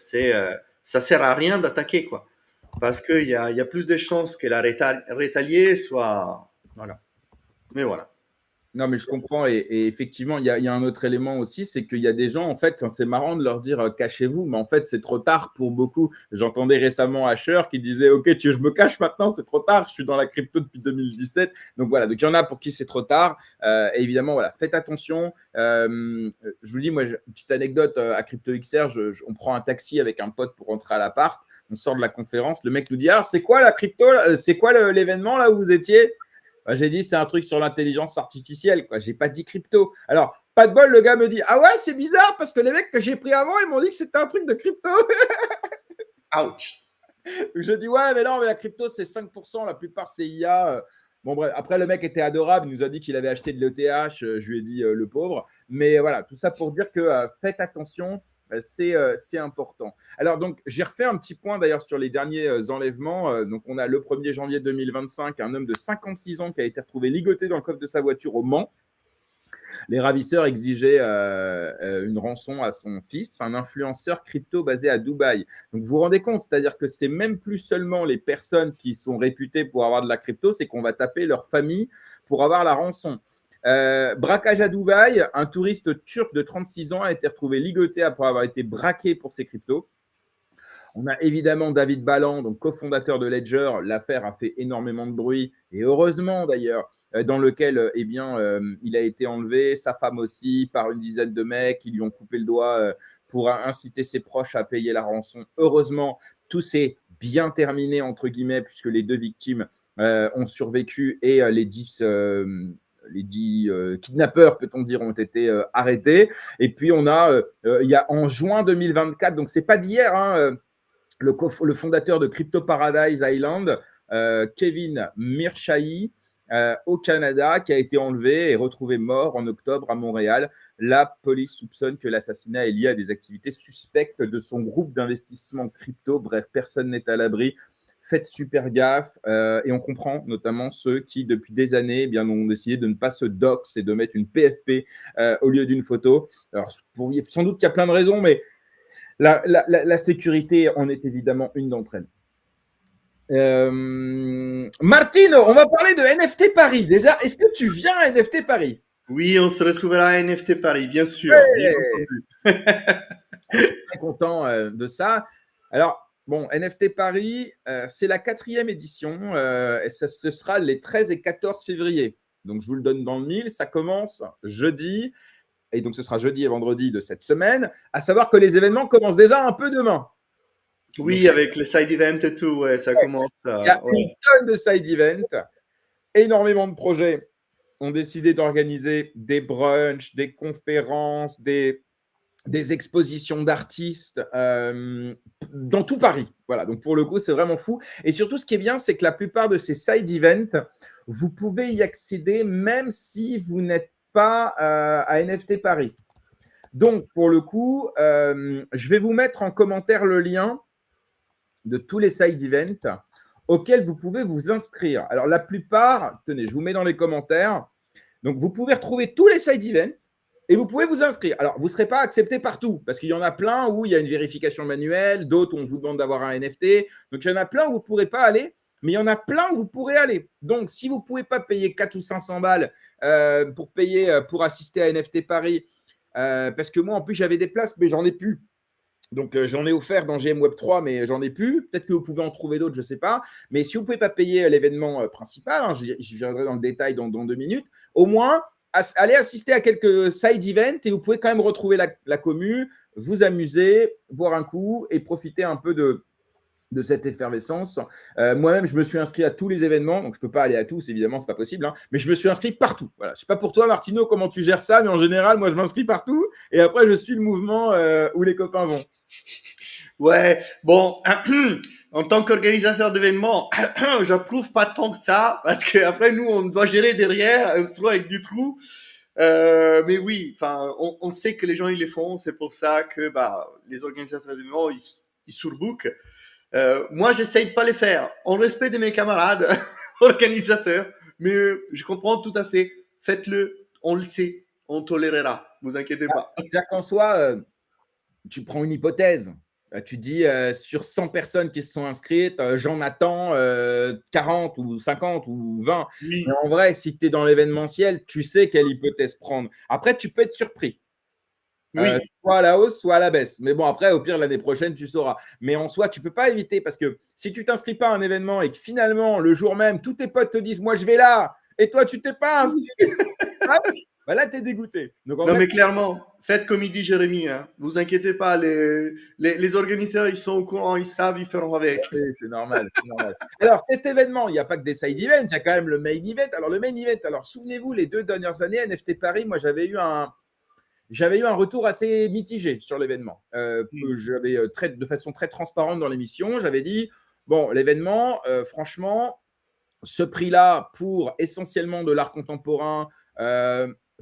ça sert à rien d'attaquer, quoi. Parce qu'il y a plus de chances que la rétalier soit, voilà. Mais voilà. Non, mais je comprends. Et effectivement, il y a un autre élément aussi, c'est qu'il y a des gens, en fait, c'est marrant de leur dire cachez-vous, mais en fait, c'est trop tard pour beaucoup. J'entendais récemment Asher qui disait ok, je me cache maintenant, c'est trop tard, je suis dans la crypto depuis 2017. Donc voilà, donc il y en a pour qui c'est trop tard. Et évidemment, voilà, faites attention. Je vous dis, moi, une petite anecdote à CryptoXR, on prend un taxi avec un pote pour rentrer à l'appart, on sort de la conférence, le mec nous dit ah, c'est quoi la crypto, c'est quoi l'événement là où vous étiez? J'ai dit, c'est un truc sur l'intelligence artificielle, quoi. J'ai pas dit crypto. Alors, pas de bol, le gars me dit, ah ouais, c'est bizarre parce que les mecs que j'ai pris avant, ils m'ont dit que c'était un truc de crypto. Ouch. Je dis, ouais, mais non, mais la crypto, c'est 5%, la plupart, c'est IA. Bon, bref, après, le mec était adorable, il nous a dit qu'il avait acheté de l'ETH, je lui ai dit, le pauvre. Mais voilà, tout ça pour dire que faites attention, c'est important. Alors, donc, j'ai refait un petit point d'ailleurs sur les derniers enlèvements. Donc, on a le 1er janvier 2025, un homme de 56 ans qui a été retrouvé ligoté dans le coffre de sa voiture au Mans. Les ravisseurs exigeaient une rançon à son fils, un influenceur crypto basé à Dubaï. Donc vous vous rendez compte, c'est-à-dire que c'est même plus seulement les personnes qui sont réputées pour avoir de la crypto, c'est qu'on va taper leur famille pour avoir la rançon. Braquage à Dubaï, un touriste turc de 36 ans a été retrouvé ligoté après avoir été braqué pour ses cryptos. On a évidemment David Ballan, donc cofondateur de Ledger. L'affaire a fait énormément de bruit, et heureusement d'ailleurs, dans lequel eh bien, il a été enlevé, sa femme aussi, par une dizaine de mecs qui lui ont coupé le doigt pour inciter ses proches à payer la rançon. Heureusement, tout s'est bien terminé, entre guillemets, puisque les deux victimes ont survécu et les dix kidnappeurs, peut-on dire, ont été arrêtés. Et puis, on a, il y a en juin 2024, donc c'est pas d'hier, hein, le fondateur de Crypto Paradise Island, Kevin Mirchaï, au Canada, qui a été enlevé et retrouvé mort en octobre à Montréal. La police soupçonne que l'assassinat est lié à des activités suspectes de son groupe d'investissement crypto. Bref, personne n'est à l'abri. Faites super gaffe et on comprend notamment ceux qui, depuis des années, eh bien, ont décidé de ne pas se dox et de mettre une PFP au lieu d'une photo. Alors, sans doute qu'il y a plein de raisons, mais la sécurité en est évidemment une d'entre elles. Martino, on va parler de NFT Paris. Déjà, est-ce que tu viens à NFT Paris? Oui, on se retrouvera à NFT Paris, bien sûr, bien entendu. Je suis très content de ça. Alors, bon, NFT Paris, c'est la 4e édition et ce sera les 13 et 14 février. Donc, je vous le donne dans le mille. Ça commence jeudi. Et donc, ce sera jeudi et vendredi de cette semaine. À savoir que les événements commencent déjà un peu demain. Oui, Donc, avec les side events et tout, ouais, ça commence. il y a une tonne de side events, énormément de projets ont décidé d'organiser des brunchs, des conférences, des expositions d'artistes dans tout Paris. Voilà, donc pour le coup, c'est vraiment fou. Et surtout, ce qui est bien, c'est que la plupart de ces side events, vous pouvez y accéder même si vous n'êtes pas à NFT Paris. Donc, pour le coup, je vais vous mettre en commentaire le lien de tous les side events auxquels vous pouvez vous inscrire. Alors, la plupart, tenez, je vous mets dans les commentaires. Donc, vous pouvez retrouver tous les side events et vous pouvez vous inscrire. Alors, vous ne serez pas accepté partout parce qu'il y en a plein où il y a une vérification manuelle, d'autres où on vous demande d'avoir un NFT. Donc, il y en a plein où vous ne pourrez pas aller, mais il y en a plein où vous pourrez aller. Donc, si vous ne pouvez pas payer 4 ou 500 balles pour assister à NFT Paris, parce que moi, en plus, j'avais des places, mais j'en ai plus. Donc, j'en ai offert dans GM Web 3, mais j'en ai plus. Peut-être que vous pouvez en trouver d'autres, je ne sais pas. Mais si vous ne pouvez pas payer l'événement principal, hein, j'y viendrai dans le détail dans 2 minutes, au moins, allez assister à quelques side events et vous pouvez quand même retrouver la commu, vous amuser, boire un coup et profiter un peu de cette effervescence. Moi-même, je me suis inscrit à tous les événements, donc je ne peux pas aller à tous, évidemment, c'est pas possible, hein, mais je me suis inscrit partout. Voilà. Je ne sais pas pour toi, Martino, comment tu gères ça, mais en général, moi, je m'inscris partout et après, je suis le mouvement où les copains vont. Ouais, bon, en tant qu'organisateur d'événements, j'approuve pas tant que ça, parce que après nous, on doit gérer derrière, on se trouve avec du trou. Mais oui, enfin, on sait que les gens ils les font, c'est pour ça que bah les organisateurs d'événements ils surbookent. Moi, j'essaye de pas les faire, en respect de mes camarades organisateurs, mais je comprends tout à fait. Faites-le, on le sait, on tolérera, vous inquiétez pas. C'est-à-dire qu'en soi, tu prends une hypothèse. Tu dis sur 100 personnes qui se sont inscrites, j'en attends 40 ou 50 ou 20. Mais Oui, en vrai, si tu es dans l'événementiel, tu sais quelle hypothèse prendre. Après, tu peux être surpris. oui, Soit à la hausse, soit à la baisse. Mais bon, après, au pire, l'année prochaine, tu sauras. Mais en soi, tu ne peux pas éviter parce que si tu ne t'inscris pas à un événement et que finalement, le jour même, tous tes potes te disent moi, je vais là, et toi, tu t'es pas inscrit, bah là, tu es dégoûté. Donc en non, fait, mais clairement, faites comme il dit Jérémy. Hein. Vous inquiétez pas, les organisateurs, ils sont au courant, ils savent, ils feront avec. oui, c'est normal, c'est normal. Alors, cet événement, il n'y a pas que des side events, il y a quand même le main event. Alors, le main event, alors souvenez-vous, les 2 dernières années, NFT Paris, moi, j'avais eu un retour assez mitigé sur l'événement. Mm. J'avais de façon très transparente dans l'émission, j'avais dit bon, l'événement, franchement, ce prix-là pour essentiellement de l'art contemporain,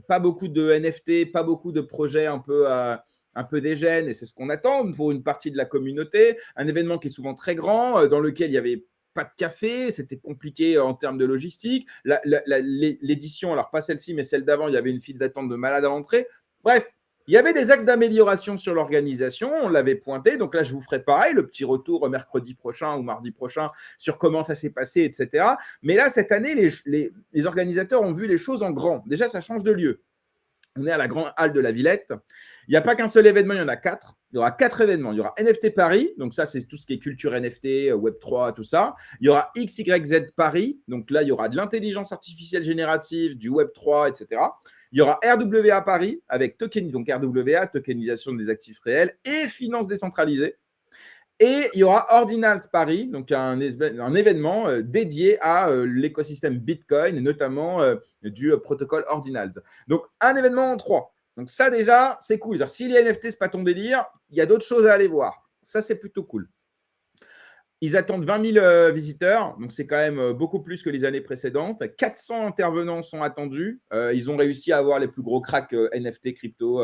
pas beaucoup de NFT, pas beaucoup de projets un peu dégènes, et c'est ce qu'on attend pour une partie de la communauté. Un événement qui est souvent très grand, dans lequel il y avait pas de café, c'était compliqué en termes de logistique. L'édition, alors pas celle-ci, mais celle d'avant, il y avait une file d'attente de malade à l'entrée. Bref, il y avait des axes d'amélioration sur l'organisation, on l'avait pointé. Donc là, je vous ferai pareil, le petit retour mercredi prochain ou mardi prochain sur comment ça s'est passé, etc. Mais là, cette année, les organisateurs ont vu les choses en grand. Déjà, ça change de lieu. On est à la grande halle de la Villette. Il n'y a pas qu'un seul événement, il y en a 4. Il y aura 4 événements. Il y aura NFT Paris, donc ça, c'est tout ce qui est culture NFT, Web3, tout ça. Il y aura XYZ Paris, donc là, il y aura de l'intelligence artificielle générative, du Web3, etc. Il y aura RWA Paris, avec donc RWA, tokenisation des actifs réels, et finance décentralisée. Et il y aura Ordinals Paris, donc un événement dédié à l'écosystème Bitcoin, et notamment du protocole Ordinals. Donc, un événement en 3. Donc, ça, déjà, c'est cool. Si les NFT, ce n'est pas ton délire, il y a d'autres choses à aller voir. Ça, c'est plutôt cool. Ils attendent 20 000 visiteurs, donc c'est quand même beaucoup plus que les années précédentes. 400 intervenants sont attendus. Ils ont réussi à avoir les plus gros cracks NFT, crypto.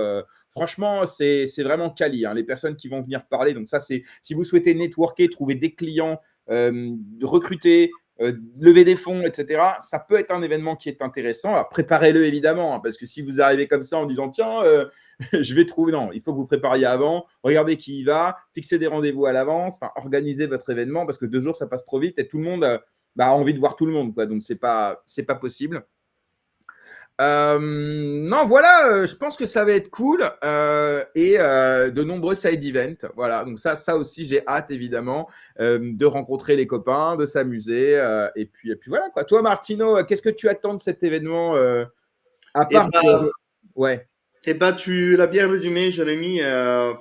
Franchement, c'est vraiment quali. Hein, les personnes qui vont venir parler. Donc ça, c'est si vous souhaitez networker, trouver des clients, recruter, lever des fonds, etc. Ça peut être un événement qui est intéressant. Alors préparez-le évidemment, hein, parce que si vous arrivez comme ça en disant tiens, je vais trouver. Non, il faut que vous prépariez avant, regardez qui y va, fixez des rendez-vous à l'avance, organisez votre événement parce que 2 jours, ça passe trop vite et tout le monde a envie de voir tout le monde. Quoi, donc, c'est pas possible. Non, voilà, je pense que ça va être cool et de nombreux side events. Voilà, donc ça aussi, j'ai hâte évidemment de rencontrer les copains, de s'amuser et puis voilà quoi. Toi, Martino, qu'est-ce que tu attends de cet événement à Et part bah, ouais. et bah, tu l'as bien résumé, Jérémy.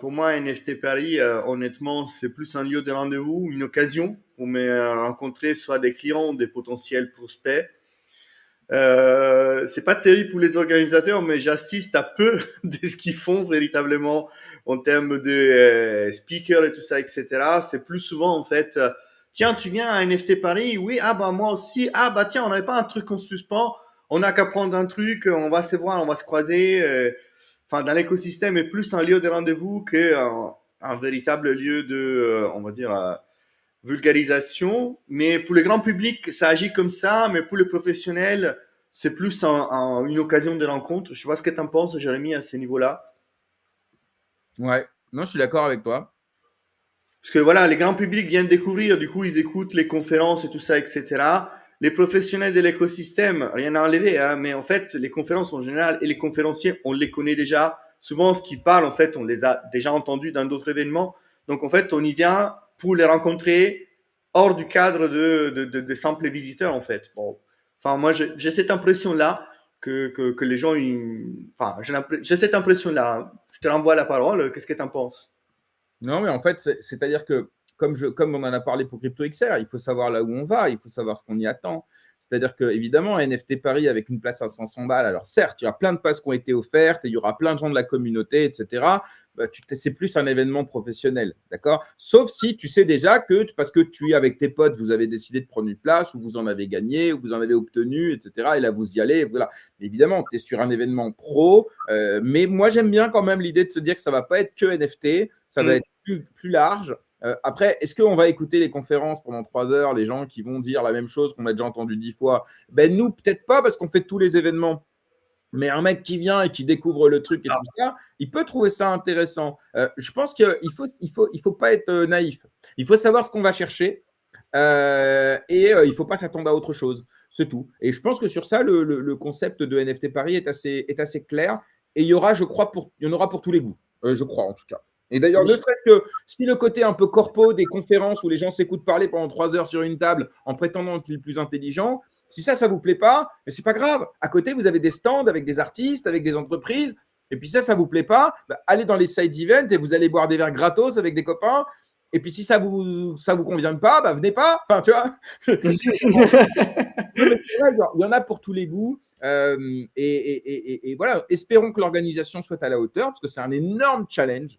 Pour moi, NFT Paris, honnêtement, c'est plus un lieu de rendez-vous, une occasion pour me rencontrer soit des clients ou des potentiels prospects. C'est pas terrible pour les organisateurs, mais j'assiste à peu de ce qu'ils font véritablement en termes de speakers et tout ça, etc. C'est plus souvent en fait, tiens, tu viens à NFT Paris, oui, ah bah moi aussi, ah bah tiens, on n'avait pas un truc en suspens, on n'a qu'à prendre un truc, on va se voir, on va se croiser. Enfin, dans l'écosystème est plus un lieu de rendez-vous que un véritable lieu de, on va dire, vulgarisation. Mais pour le grand public, ça agit comme ça. Mais pour les professionnels, c'est plus une occasion de rencontre. Je sais pas ce que tu en penses, Jérémy, à ce niveau-là. Ouais, non, je suis d'accord avec toi. Parce que voilà, les grands publics viennent découvrir, du coup, ils écoutent les conférences et tout ça, etc. Les professionnels de l'écosystème, rien à enlever, hein, mais en fait, les conférences en général et les conférenciers, on les connaît déjà. Souvent, ce qu'ils parlent, en fait, on les a déjà entendus dans d'autres événements. Donc, en fait, on y vient pour les rencontrer hors du cadre de simples visiteurs, en fait. Bon. Enfin, moi, j'ai cette impression-là que les gens, enfin, j'ai cette impression-là. Je te renvoie la parole. Qu'est-ce que tu en penses? Non, mais en fait, c'est-à-dire que comme on en a parlé pour CryptoXR, il faut savoir là où on va, il faut savoir ce qu'on y attend. C'est-à-dire que évidemment, NFT Paris avec une place à 500 balles, alors certes, il y aura plein de passes qui ont été offertes, et il y aura plein de gens de la communauté, etc. Bah, c'est plus un événement professionnel, d'accord? Sauf si tu sais déjà que, parce que tu es avec tes potes, vous avez décidé de prendre une place, ou vous en avez gagné, ou vous en avez obtenu, etc. Et là, vous y allez, voilà. Mais évidemment, tu es sur un événement pro, mais moi, j'aime bien quand même l'idée de se dire que ça ne va pas être que NFT, ça va Hmm. être plus large. Après, est-ce qu'on va écouter les conférences pendant 3 heures, les gens qui vont dire la même chose qu'on a déjà entendu 10 fois? Ben nous, peut-être pas, parce qu'on fait tous les événements Mais un mec qui vient et qui découvre le truc et Ça. tout ça, il peut trouver ça intéressant. Je pense qu'il faut pas être naïf. Il faut savoir ce qu'on va chercher il faut pas s'attendre à autre chose. C'est tout. Et je pense que sur ça, le concept de NFT Paris est assez clair. Et il y en aura pour tous les goûts. Je crois en tout cas. Et d'ailleurs, ne serait-ce que si le côté un peu corpo des conférences où les gens s'écoutent parler pendant 3 heures sur une table en prétendant être les plus intelligents, si ça vous plaît pas, mais c'est pas grave. À côté, vous avez des stands avec des artistes, avec des entreprises. Et puis ça vous plaît pas, bah, allez dans les side events et vous allez boire des verres gratos avec des copains. Et puis si ça vous convient pas, bah venez pas. Enfin, tu vois. Non, mais c'est vrai, genre, il y en a pour tous les goûts. Et voilà, espérons que l'organisation soit à la hauteur, parce que c'est un énorme challenge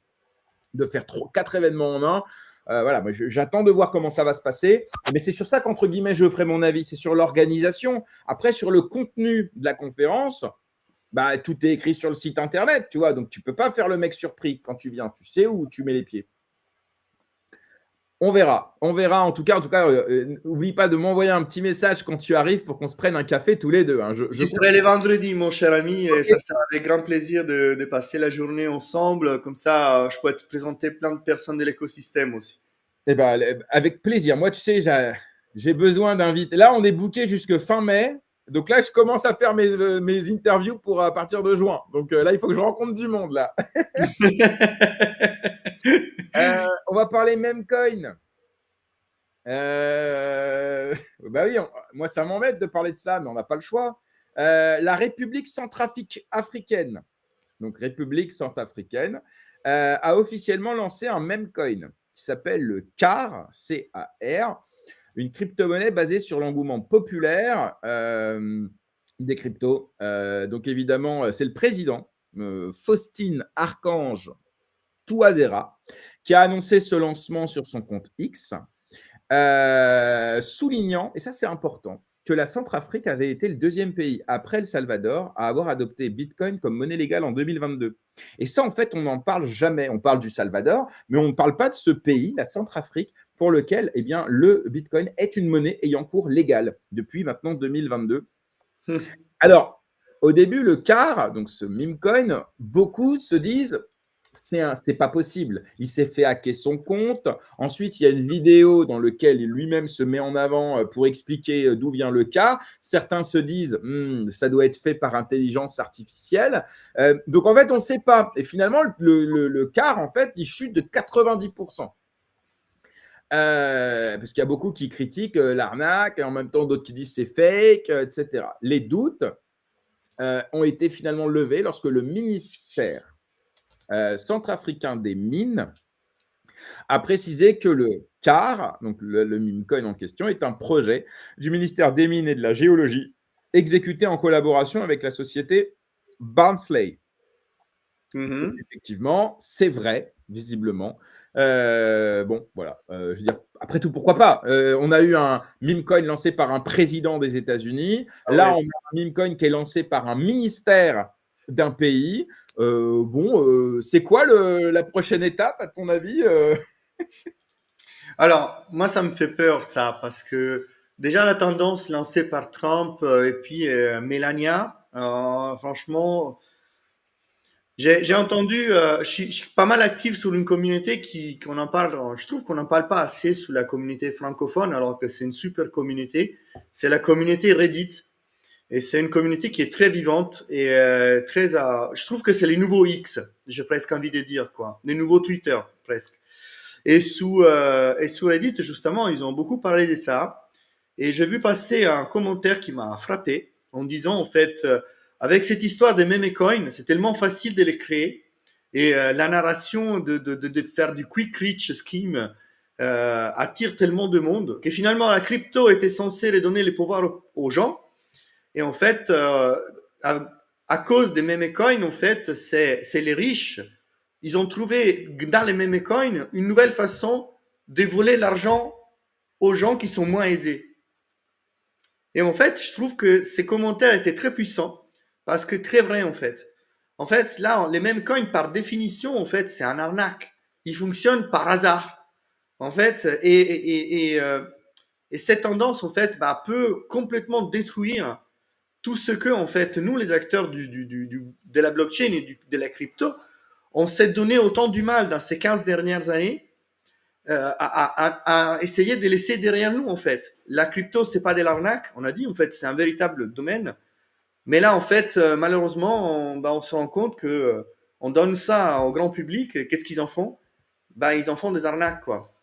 de faire 4 événements en un. Voilà, moi, j'attends de voir comment ça va se passer. Mais c'est sur ça qu'entre guillemets, je ferai mon avis. C'est sur l'organisation. Après, sur le contenu de la conférence, bah, tout est écrit sur le site internet, tu vois. Donc, tu peux pas faire le mec surpris quand tu viens. Tu sais où tu mets les pieds. On verra. On verra. En tout cas, oublie pas de m'envoyer un petit message quand tu arrives pour qu'on se prenne un café tous les deux. Hein. J'y serai les vendredis, mon cher ami, et Okay. ça sera avec grand plaisir de passer la journée ensemble. Comme ça, je pourrais te présenter plein de personnes de l'écosystème aussi. Eh ben, avec plaisir. Moi, tu sais, j'ai besoin d'inviter. Là, on est booké jusque fin mai. Donc là, je commence à faire mes interviews pour à partir de juin. Donc là, il faut que je rencontre du monde là. On va parler Memecoin. Bah oui, moi, ça m'embête de parler de ça, mais on n'a pas le choix. La République centrafricaine, donc République centrafricaine, a officiellement lancé un Memecoin qui s'appelle le CAR, C-A-R, une crypto-monnaie basée sur l'engouement populaire des cryptos. Donc évidemment, c'est le président, Faustin Archange Touadéra, qui a annoncé ce lancement sur son compte X, soulignant, et ça c'est important, que la Centrafrique avait été le deuxième pays après le Salvador à avoir adopté Bitcoin comme monnaie légale en 2022. Et ça, en fait, on n'en parle jamais. On parle du Salvador, mais on ne parle pas de ce pays, la Centrafrique, pour lequel eh bien, le Bitcoin est une monnaie ayant cours légal depuis maintenant 2022. Alors, au début, le CAR, donc ce meme coin, beaucoup se disent c'est pas possible. Il s'est fait hacker son compte. Ensuite, il y a une vidéo dans laquelle il lui-même se met en avant pour expliquer d'où vient le CAR. Certains se disent ça doit être fait par intelligence artificielle. Donc en fait, on ne sait pas. Et finalement, le CAR, en fait, il chute de 90%. Parce qu'il y a beaucoup qui critiquent l'arnaque, et en même temps d'autres qui disent c'est fake, etc. Les doutes ont été finalement levés lorsque le ministère centrafricain des mines a précisé que le CAR, donc le meme coin en question, est un projet du ministère des Mines et de la Géologie exécuté en collaboration avec la société Barnsley. Donc, effectivement, c'est vrai, visiblement. Bon, voilà. Je veux dire, après tout, pourquoi pas On a eu un meme coin lancé par un président des États-Unis. Là, on a un meme coin qui est lancé par un ministère d'un pays. Bon, c'est quoi la prochaine étape, à ton avis Alors, moi, ça me fait peur, ça, parce que déjà, la tendance lancée par Trump et puis Melania, franchement, j'ai entendu, je suis pas mal actif sur une communauté qu'on en parle, je trouve qu'on n'en parle pas assez sur la communauté francophone, alors que c'est une super communauté. C'est la communauté Reddit. Et c'est une communauté qui est très vivante et je trouve que c'est les nouveaux X, j'ai presque envie de dire, quoi. Les nouveaux Twitter, presque. Et sous Reddit, justement, ils ont beaucoup parlé de ça. Et j'ai vu passer un commentaire qui m'a frappé en disant, en fait, avec cette histoire des meme coins, c'est tellement facile de les créer. Et la narration de faire du quick rich scheme attire tellement de monde que finalement la crypto était censée les donner les pouvoirs aux gens. Et en fait, à cause des meme coins, en fait, c'est les riches. Ils ont trouvé dans les meme coins une nouvelle façon de voler l'argent aux gens qui sont moins aisés. Et en fait, je trouve que ces commentaires étaient très puissants parce que très vrai en fait. En fait, là, les meme coins par définition, en fait, c'est un arnaque. Ils fonctionnent par hasard. En fait, et cette tendance, en fait, peut complètement détruire tout ce que, en fait, nous, les acteurs de la blockchain et de la crypto, on s'est donné autant du mal dans ces 15 dernières années à essayer de laisser derrière nous, en fait. La crypto, c'est pas de l'arnaque, on a dit, en fait, c'est un véritable domaine. Mais là, en fait, malheureusement, on se rend compte que on donne ça au grand public. Qu'est-ce qu'ils en font? Ils en font des arnaques, quoi.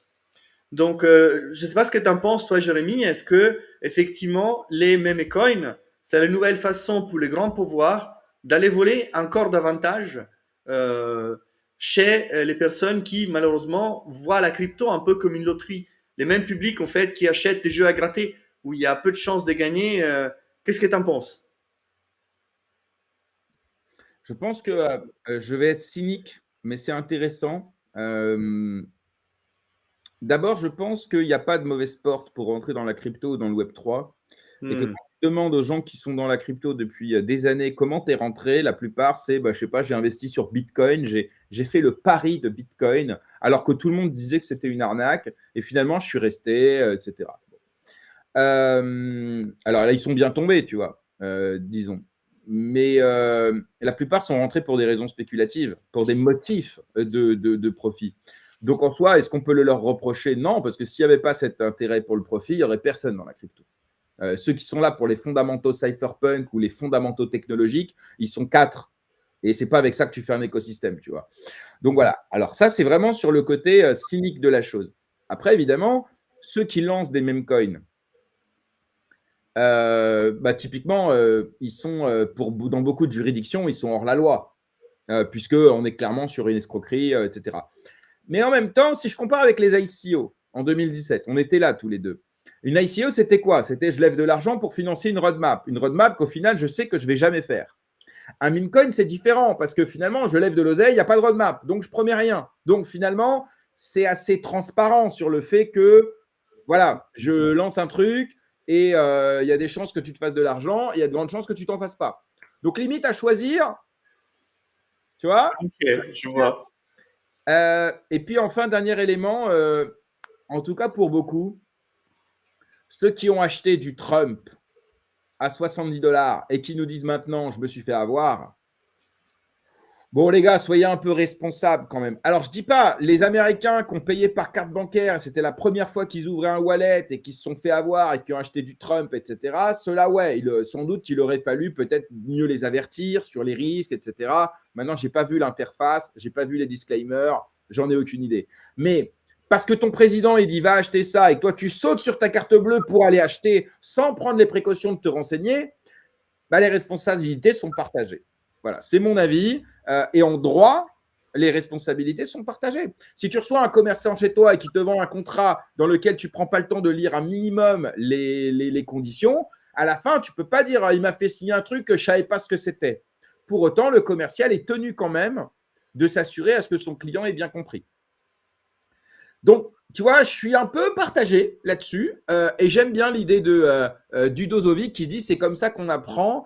Donc, je ne sais pas ce que tu en penses, toi, Jérémy. Est-ce que, effectivement, les meme coins, c'est la nouvelle façon pour les grands pouvoirs d'aller voler encore davantage euh, chez les personnes qui, malheureusement, voient la crypto un peu comme une loterie. Les mêmes publics, en fait, qui achètent des jeux à gratter où il y a peu de chances de gagner. Qu'est-ce que tu en penses? Je pense que je vais être cynique, mais c'est intéressant. D'abord, je pense qu'il n'y a pas de mauvaise porte pour rentrer dans la crypto ou dans le Web3. Et que quand tu demandes aux gens qui sont dans la crypto depuis des années comment tu es rentré, la plupart, c'est, je sais pas, j'ai investi sur Bitcoin, j'ai fait le pari de Bitcoin, alors que tout le monde disait que c'était une arnaque. Et finalement, je suis resté, etc. Alors là, ils sont bien tombés, tu vois, disons. Mais la plupart sont rentrés pour des raisons spéculatives, pour des motifs de profit. Donc en soi, est-ce qu'on peut le leur reprocher? Non, parce que s'il n'y avait pas cet intérêt pour le profit, il n'y aurait personne dans la crypto. Ceux qui sont là pour les fondamentaux cypherpunk ou les fondamentaux technologiques, ils sont 4. Et c'est pas avec ça que tu fais un écosystème, tu vois. Donc voilà. Alors ça, c'est vraiment sur le côté cynique de la chose. Après, évidemment, ceux qui lancent des meme coins, typiquement, ils sont, dans beaucoup de juridictions, ils sont hors la loi, puisqu'on est clairement sur une escroquerie, etc. Mais en même temps, si je compare avec les ICO en 2017, on était là tous les deux. Une ICO, c'était quoi? C'était je lève de l'argent pour financer une roadmap. Une roadmap qu'au final, je sais que je ne vais jamais faire. Un meme coin, c'est différent parce que finalement, je lève de l'oseille, il n'y a pas de roadmap. Donc, je ne promets rien. Donc, finalement, c'est assez transparent sur le fait que, voilà, je lance un truc et il y a des chances que tu te fasses de l'argent et il y a de grandes chances que tu t'en fasses pas. Donc, limite à choisir, tu vois. Ok, je vois. Et puis, enfin, dernier élément, en tout cas pour beaucoup, ceux qui ont acheté du Trump à 70 $ et qui nous disent maintenant, je me suis fait avoir. Bon, les gars, soyez un peu responsables quand même. Alors, je dis pas, les Américains qui ont payé par carte bancaire, c'était la première fois qu'ils ouvraient un wallet et qui se sont fait avoir et qui ont acheté du Trump, etc. Ceux-là, ouais, sans doute qu'il aurait fallu peut-être mieux les avertir sur les risques, etc. Maintenant, je n'ai pas vu l'interface, je n'ai pas vu les disclaimers, j'en ai aucune idée. Mais parce que ton président, il dit va acheter ça et toi, tu sautes sur ta carte bleue pour aller acheter sans prendre les précautions de te renseigner, les responsabilités sont partagées. Voilà, c'est mon avis. Et en droit, les responsabilités sont partagées. Si tu reçois un commerçant chez toi et qui te vend un contrat dans lequel tu ne prends pas le temps de lire un minimum les conditions, à la fin, tu ne peux pas dire il m'a fait signer un truc que je ne savais pas ce que c'était. Pour autant, le commercial est tenu quand même de s'assurer à ce que son client ait bien compris. Donc, tu vois, je suis un peu partagé là-dessus et j'aime bien l'idée d'Udozovic qui dit c'est comme ça qu'on apprend.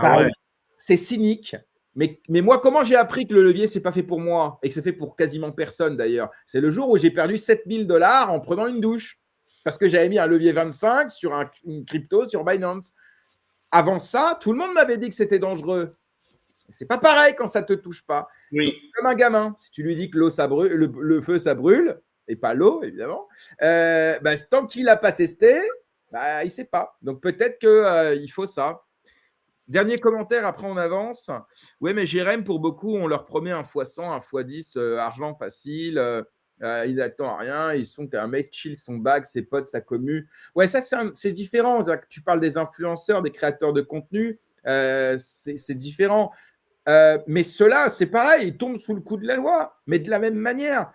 Ouais. C'est cynique. Mais moi, comment j'ai appris que le levier, c'est pas fait pour moi et que c'est fait pour quasiment personne d'ailleurs? C'est le jour où j'ai perdu 7000 $ en prenant une douche parce que j'avais mis un levier 25 sur une crypto sur Binance. Avant ça, tout le monde m'avait dit que c'était dangereux. C'est pas pareil quand ça te touche pas. Oui. Comme un gamin, si tu lui dis que l'eau ça brûle, le feu ça brûle et pas l'eau évidemment, tant qu'il n'a pas testé, il sait pas. Donc peut-être qu'il faut ça. Dernier commentaire, après on avance. Oui, mais Jérém, pour beaucoup, on leur promet un x100, un x10, argent facile. Ils n'attendent rien. Ils sont qu'un mec chill son bag, ses potes, sa commu. Ouais, ça, c'est différent. Tu parles des influenceurs, des créateurs de contenu. C'est différent. Mais ceux-là, c'est pareil. Ils tombent sous le coup de la loi. Mais de la même manière,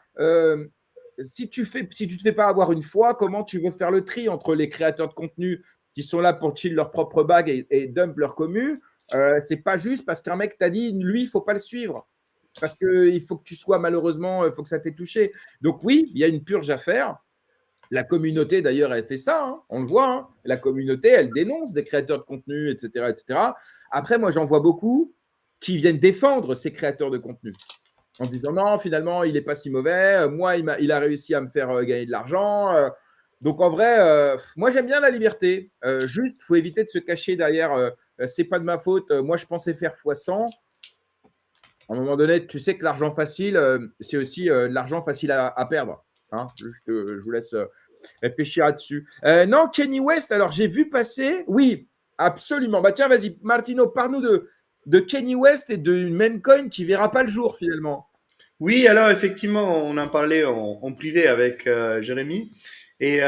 si tu te fais pas avoir une fois, comment tu veux faire le tri entre les créateurs de contenu qui sont là pour chill leur propre bag et dump leur commu? C'est pas juste parce qu'un mec t'a dit, lui, il faut pas le suivre. Parce qu'il faut que tu sois, malheureusement, il faut que ça t'ait touché. Donc oui, il y a une purge à faire. La communauté, d'ailleurs, elle fait ça. Hein, on le voit. Hein. La communauté, elle dénonce des créateurs de contenu, etc., etc. Après, moi, j'en vois beaucoup qui viennent défendre ces créateurs de contenu en disant non, finalement, il n'est pas si mauvais. Moi, il a réussi à me faire gagner de l'argent. Donc en vrai, moi j'aime bien la liberté. Juste, faut éviter de se cacher derrière. C'est pas de ma faute. Moi je pensais faire x100. À un moment donné, tu sais que l'argent facile, c'est aussi de l'argent facile à perdre. Hein. Je vous laisse réfléchir là-dessus. Non, Kenny West, alors j'ai vu passer. Oui, absolument. Bah tiens, vas-y, Martino, parle-nous de Kenny West et de Memcoin qui verra pas le jour finalement. Oui, alors effectivement, on en parlait en privé avec Jérémy. Et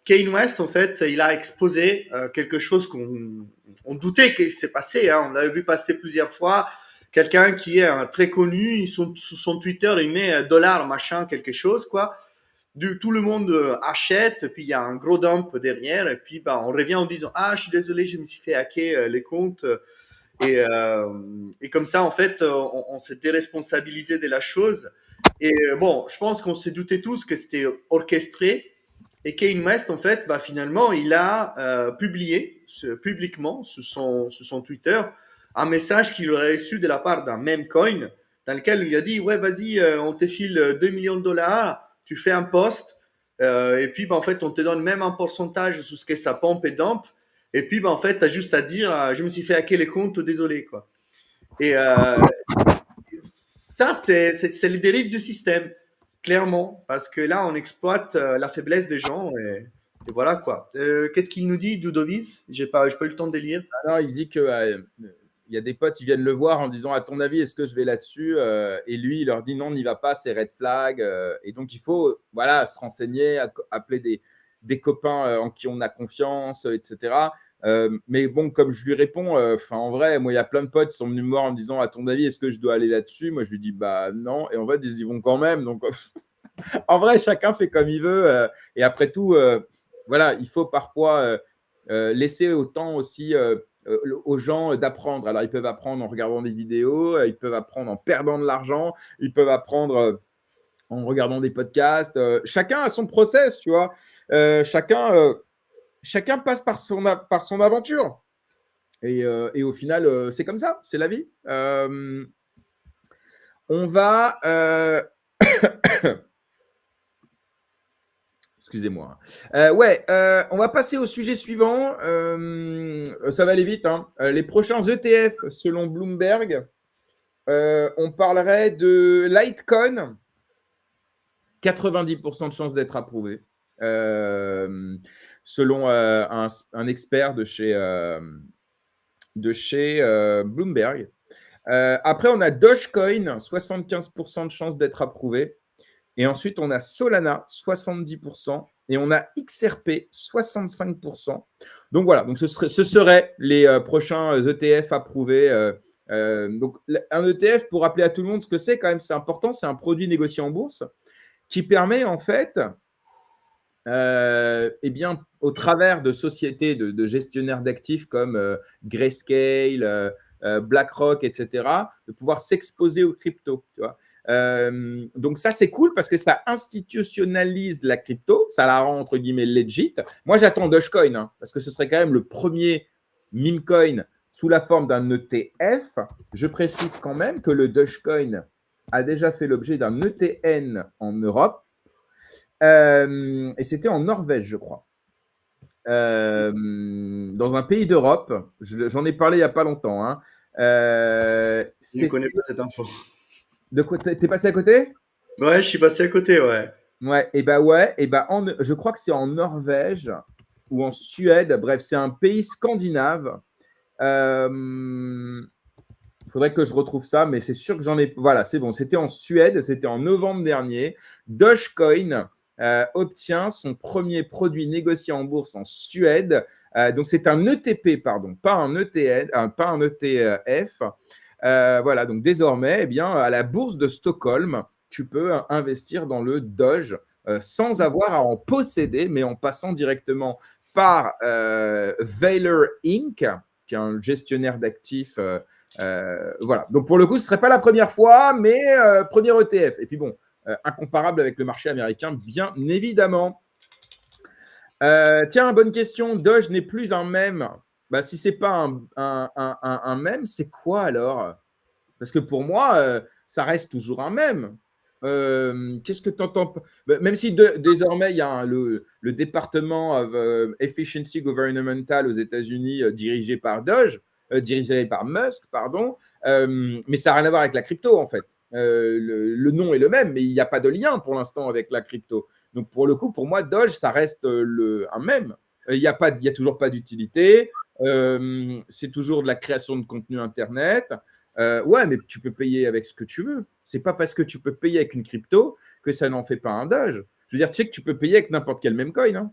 Kanye West, en fait, il a exposé quelque chose qu'on on doutait que c'est passé. Hein. On l'avait vu passer plusieurs fois. Quelqu'un qui est très connu, sous son Twitter, il met dollar, machin, quelque chose, quoi. Tout le monde achète, puis il y a un gros dump derrière, et puis bah, on revient en disant ah, je suis désolé, je me suis fait hacker les comptes. Et comme ça, en fait, on s'est déresponsabilisé de la chose. Et bon, je pense qu'on s'est douté tous que c'était orchestré. Et Kane West, en fait, bah, finalement, il a publié publiquement sur son Twitter un message qu'il aurait reçu de la part d'un meme coin dans lequel il a dit ouais, vas-y, on te file 2 millions de dollars, tu fais un post, et puis bah, en fait, on te donne même un pourcentage sur ce que ça pompe et dump. Et puis, bah, en fait, tu as juste à dire, je me suis fait hacker les comptes, désolé, quoi. Et ça, c'est les dérives du système, clairement, parce que là, on exploite la faiblesse des gens et voilà, quoi. Qu'est-ce qu'il nous dit, Dudovic? J'ai pas eu le temps de lire. Alors, il dit que il y a des potes, ils viennent le voir en disant à ton avis, est-ce que je vais là-dessus Et lui, il leur dit non, n'y va pas, c'est red flag. Et donc, il faut voilà, se renseigner, appeler des copains en qui on a confiance, etc. Mais bon, comme je lui réponds, en vrai, moi, il y a plein de potes qui sont venus me voir en me disant à ton avis, est-ce que je dois aller là-dessus Moi, je lui dis bah non. Et en fait, ils y vont quand même. Donc, en vrai, chacun fait comme il veut. Et après tout, voilà, il faut parfois laisser autant aussi aux gens d'apprendre. Alors, ils peuvent apprendre en regardant des vidéos, ils peuvent apprendre en perdant de l'argent, ils peuvent apprendre en regardant des podcasts. Chacun a son process, tu vois. Chacun passe par son aventure. Et au final, c'est comme ça, c'est la vie. On va. Excusez-moi. Ouais, on va passer au sujet suivant. Ça va aller vite. Hein. Les prochains ETF, selon Bloomberg, on parlerait de Litecoin, 90% de chances d'être approuvé, selon un expert de chez Bloomberg. Après, on a Dogecoin, 75% de chances d'être approuvé. Et ensuite, on a Solana, 70%. Et on a XRP, 65%. Donc voilà, donc ce serait les prochains ETF approuvés. Donc un ETF, pour rappeler à tout le monde ce que c'est, quand même, c'est important, c'est un produit négocié en bourse qui permet en fait, eh bien, au travers de sociétés de gestionnaires d'actifs comme Grayscale, BlackRock, etc., de pouvoir s'exposer aux cryptos. Tu vois. Donc ça, c'est cool parce que ça institutionnalise la crypto, ça la rend entre guillemets legit. Moi, j'attends Dogecoin hein, parce que ce serait quand même le premier meme coin sous la forme d'un ETF. Je précise quand même que le Dogecoin a déjà fait l'objet d'un ETN en Europe et c'était en Norvège, je crois. Dans un pays d'Europe, j'en ai parlé il n'y a pas longtemps. Hein. Je ne connais pas cette info. De quoi t'es passé à côté? Ouais, je suis passé à côté, ouais. Ouais, et bah je crois que c'est en Norvège ou en Suède. Bref, c'est un pays scandinave. Faudrait que je retrouve ça, mais c'est sûr que j'en ai. Voilà, c'est bon. C'était en Suède, c'était en novembre dernier. Dogecoin obtient son premier produit négocié en bourse en Suède. Donc c'est un ETP, pardon, pas un ETN, pas un ETF. Voilà, donc désormais, eh bien, à la bourse de Stockholm, tu peux investir dans le Doge sans avoir à en posséder, mais en passant directement par Valor Inc., qui est un gestionnaire d'actifs. Voilà. Donc pour le coup, ce ne serait pas la première fois, mais premier ETF. Et puis bon, incomparable avec le marché américain, bien évidemment. Tiens, bonne question. Doge n'est plus un mème. Bah, si ce n'est pas un mème, c'est quoi alors? Parce que pour moi, ça reste toujours un mème. Qu'est-ce que tu entends? Même si désormais, il y a le département of Efficiency Governmental aux États-Unis dirigé par dirigé par Musk, pardon, mais ça n'a rien à voir avec la crypto, en fait. Le nom est le même, mais il n'y a pas de lien pour l'instant avec la crypto. Donc, pour le coup, pour moi, Doge, ça reste un mème. Il n'y a toujours pas d'utilité. C'est toujours de la création de contenu Internet. Ouais, mais tu peux payer avec ce que tu veux. C'est pas parce que tu peux payer avec une crypto que ça n'en fait pas un Doge. Je veux dire, tu sais que tu peux payer avec n'importe quel meme coin. Hein.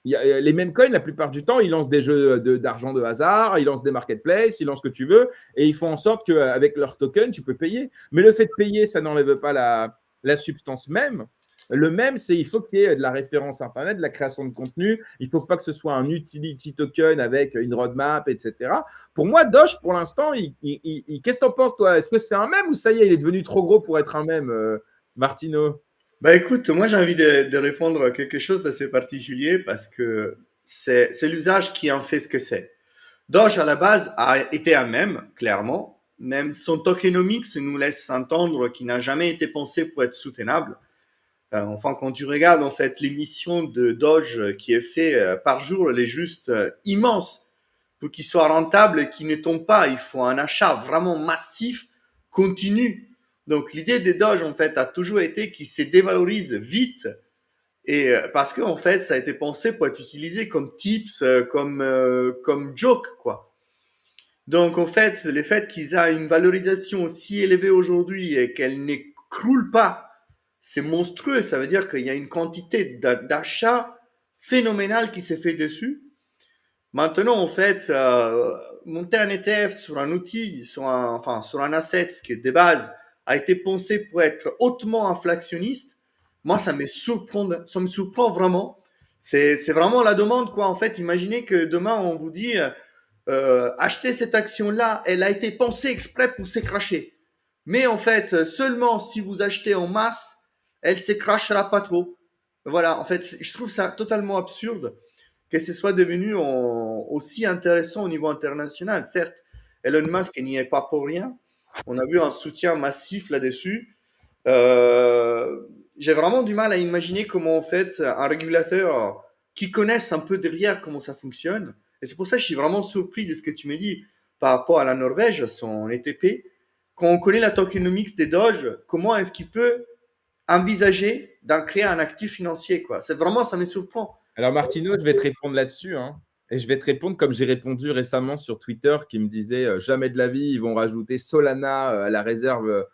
Les mêmes coins, la plupart du temps, ils lancent des jeux d'argent de hasard, ils lancent des marketplaces, ils lancent ce que tu veux, et ils font en sorte qu'avec leur token, tu peux payer. Mais le fait de payer, ça n'enlève pas la substance même. Le même, c'est il faut qu'il y ait de la référence Internet, de la création de contenu. Il ne faut pas que ce soit un utility token avec une roadmap, etc. Pour moi, Doge, pour l'instant, qu'est-ce que tu en penses, toi? Est-ce que c'est un mème ou ça y est, il est devenu trop gros pour être un mème, Martino? Bah écoute, moi j'ai envie de répondre à quelque chose d'assez particulier parce que c'est l'usage qui en fait ce que c'est. Doge à la base a été un mème, clairement. Même son tokenomics nous laisse entendre qu'il n'a jamais été pensé pour être soutenable. Enfin, quand tu regardes en fait l'émission de Doge qui est fait par jour, elle est juste immense. Pour qu'il soit rentable et qu'il ne tombe pas, il faut un achat vraiment massif, continu. Donc l'idée des Doge en fait a toujours été qu'il se dévalorise vite et parce que en fait ça a été pensé pour être utilisé comme tips, comme joke quoi. Donc en fait le fait qu'ils aient une valorisation aussi élevée aujourd'hui et qu'elle n'écroule pas, c'est monstrueux. Ça veut dire qu'il y a une quantité d'achats phénoménale qui s'est fait dessus. Maintenant, en fait, monter un ETF sur un outil, sur un asset qui de base a été pensé pour être hautement inflationniste, moi, ça me surprend vraiment. C'est vraiment la demande, quoi. En fait, imaginez que demain, on vous dit, achetez cette action-là, elle a été pensée exprès pour s'écracher. Mais en fait, seulement si vous achetez en masse, elle s'écrachera pas trop. Voilà, en fait, je trouve ça totalement absurde que ce soit devenu aussi intéressant au niveau international. Certes, Elon Musk n'y est pas pour rien. On a vu un soutien massif là-dessus. J'ai vraiment du mal à imaginer comment en fait un régulateur qui connaisse un peu derrière comment ça fonctionne. Et c'est pour ça que je suis vraiment surpris de ce que tu me dis par rapport à la Norvège, son ETP. Quand on connaît la tokenomics des Doge, comment est-ce qu'il peut envisager d'en créer un actif financier quoi? C'est vraiment, ça me surprend. Alors, Martino, je vais te répondre là-dessus. Hein. Et je vais te répondre comme j'ai répondu récemment sur Twitter qui me disait jamais de la vie, ils vont rajouter Solana à la réserve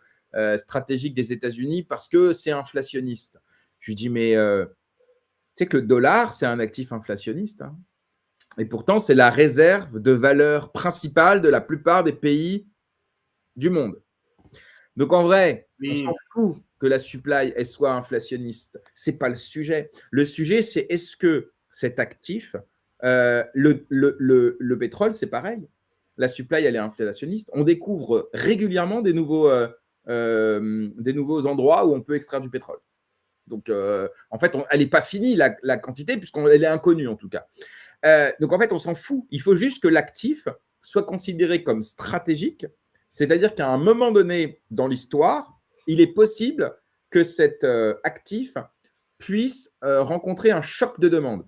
stratégique des États-Unis parce que c'est inflationniste. Je lui dis, mais tu sais que le dollar, c'est un actif inflationniste. Hein. Et pourtant, c'est la réserve de valeur principale de la plupart des pays du monde. Donc, en vrai, on Oui. s'en fout que la supply elle soit inflationniste. Ce n'est pas le sujet. Le sujet, c'est est-ce que cet actif, le pétrole, c'est pareil. La supply, elle est inflationniste. On découvre régulièrement des nouveaux endroits où on peut extraire du pétrole. Donc, en fait, elle n'est pas finie, la quantité, puisqu'elle est inconnue, en tout cas. Donc, en fait, on s'en fout. Il faut juste que l'actif soit considéré comme stratégique, c'est-à-dire qu'à un moment donné dans l'histoire, il est possible que cet actif puisse rencontrer un choc de demande.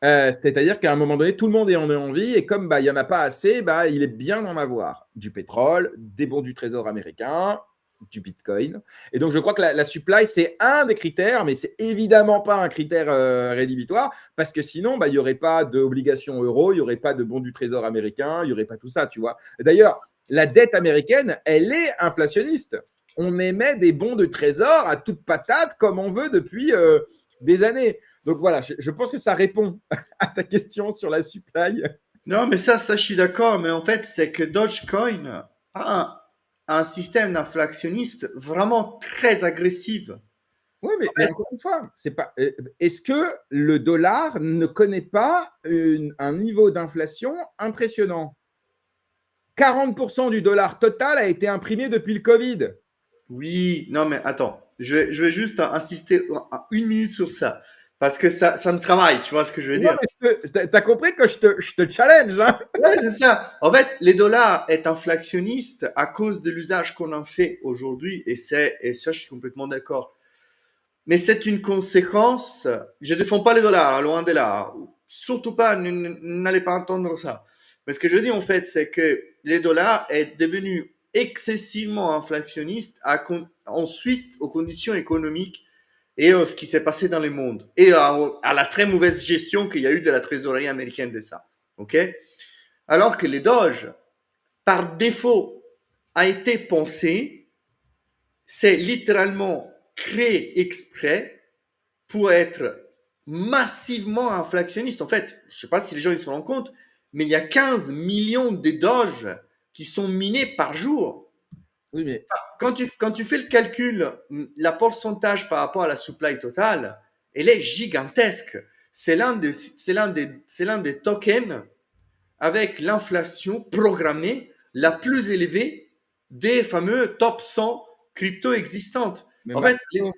C'est-à-dire qu'à un moment donné, tout le monde en a envie, et comme il n'y en a pas assez, il est bien d'en avoir. Du pétrole, des bons du trésor américain, du Bitcoin. Et donc, je crois que la supply, c'est un des critères, mais c'est évidemment pas un critère rédhibitoire, parce que sinon, il n'y aurait pas d'obligations euro, il n'y aurait pas de bons du trésor américain, il n'y aurait pas tout ça, tu vois. D'ailleurs, la dette américaine, elle est inflationniste. On émet des bons de trésor à toute patate, comme on veut depuis des années. Donc voilà, je pense que ça répond à ta question sur la supply. Non, mais ça, je suis d'accord. Mais en fait, c'est que Dogecoin a un système d'inflationniste vraiment très agressif. Oui, mais encore une fois, c'est pas. Est-ce que le dollar ne connaît pas un niveau d'inflation impressionnant? 40% du dollar total a été imprimé depuis le Covid. Oui, non, mais attends. Je vais juste insister une minute sur ça. Parce que ça me travaille, tu vois ce que je veux Non, dire? mais t'as compris que je te challenge, hein? Ouais, c'est ça. En fait, les dollars est inflationniste à cause de l'usage qu'on en fait aujourd'hui, et ça, je suis complètement d'accord. Mais c'est une conséquence. Je ne défends pas les dollars, hein, loin de là. Surtout pas, n'allez pas entendre ça. Mais ce que je dis en fait, c'est que les dollars est devenu excessivement inflationniste ensuite aux conditions économiques et à ce qui s'est passé dans le monde et à la très mauvaise gestion qu'il y a eu de la trésorerie américaine de ça. Ok? Alors que les Doge, par défaut, a été pensé, c'est littéralement créé exprès pour être massivement inflationniste. En fait, je ne sais pas si les gens ils se rendent compte, mais il y a 15 millions de Doge qui sont minés par jour. Oui, mais Quand tu fais le calcul, la pourcentage par rapport à la supply totale, elle est gigantesque. C'est l'un des tokens avec l'inflation programmée la plus élevée des fameux top 100 crypto existantes. Mais En fait, Marco,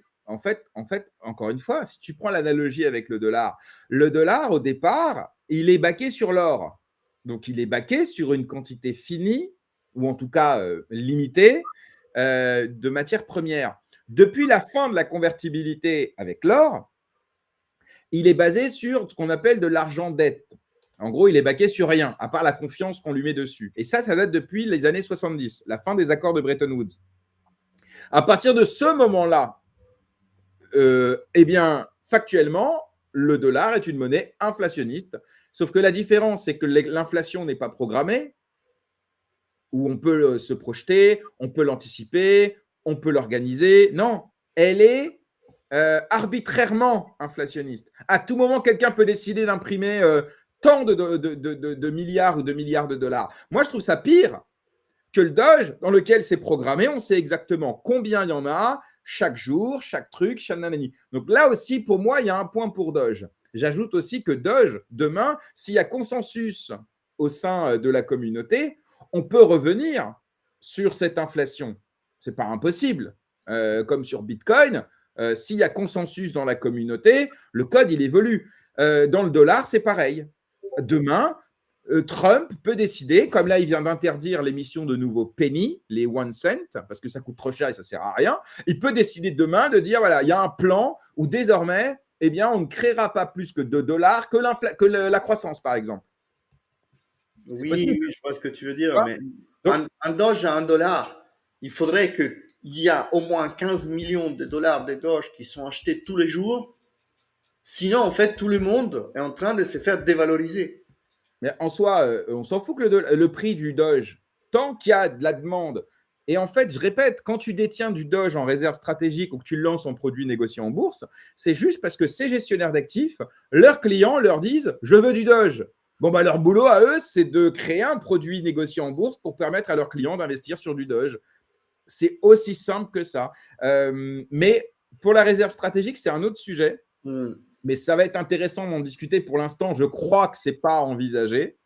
en fait, encore une fois, si tu prends l'analogie avec le dollar, au départ, il est baqué sur l'or. Donc, il est baqué sur une quantité finie, ou en tout cas limitée, de matières premières. Depuis la fin de la convertibilité avec l'or, il est basé sur ce qu'on appelle de l'argent dette. En gros, il est baqué sur rien, à part la confiance qu'on lui met dessus. Et ça date depuis les années 70, la fin des accords de Bretton Woods. À partir de ce moment-là, eh bien, factuellement, le dollar est une monnaie inflationniste. Sauf que la différence, c'est que l'inflation n'est pas programmée, où on peut se projeter, on peut l'anticiper, on peut l'organiser. Non, elle est arbitrairement inflationniste. À tout moment, quelqu'un peut décider d'imprimer tant de milliards ou de milliards de dollars. Moi, je trouve ça pire que le Doge, dans lequel c'est programmé, on sait exactement combien il y en a, chaque jour, chaque truc, chaque nanani. Donc là aussi, pour moi, il y a un point pour Doge. J'ajoute aussi que Doge, demain, s'il y a consensus au sein de la communauté, on peut revenir sur cette inflation. Ce n'est pas impossible. Comme sur Bitcoin, s'il y a consensus dans la communauté, le code, il évolue. Dans le dollar, c'est pareil. Demain, Trump peut décider, comme là, il vient d'interdire l'émission de nouveaux penny, les 1 cent, parce que ça coûte trop cher et ça ne sert à rien. Il peut décider demain de dire, voilà, il y a un plan où désormais, eh bien, on ne créera pas plus que 2 dollars que la croissance, par exemple. C'est oui, possible. oui, je vois ce que tu veux dire, mais Donc, un Doge à 1 dollar, il faudrait qu'il y ait au moins 15 millions de dollars de Doge qui sont achetés tous les jours. Sinon, en fait, tout le monde est en train de se faire dévaloriser. mais en soi, on s'en fout que le prix du Doge, tant qu'il y a de la demande, et en fait, je répète, quand tu détiens du Doge en réserve stratégique ou que tu le lances en produit négocié en bourse, c'est juste parce que ces gestionnaires d'actifs, leurs clients leur disent « je veux du Doge ». Bon, bah, leur boulot à eux, c'est de créer un produit négocié en bourse pour permettre à leurs clients d'investir sur du Doge. C'est aussi simple que ça. Mais pour la réserve stratégique, c'est un autre sujet. Mais ça va être intéressant d'en discuter. Pour l'instant, je crois que ce n'est pas envisagé.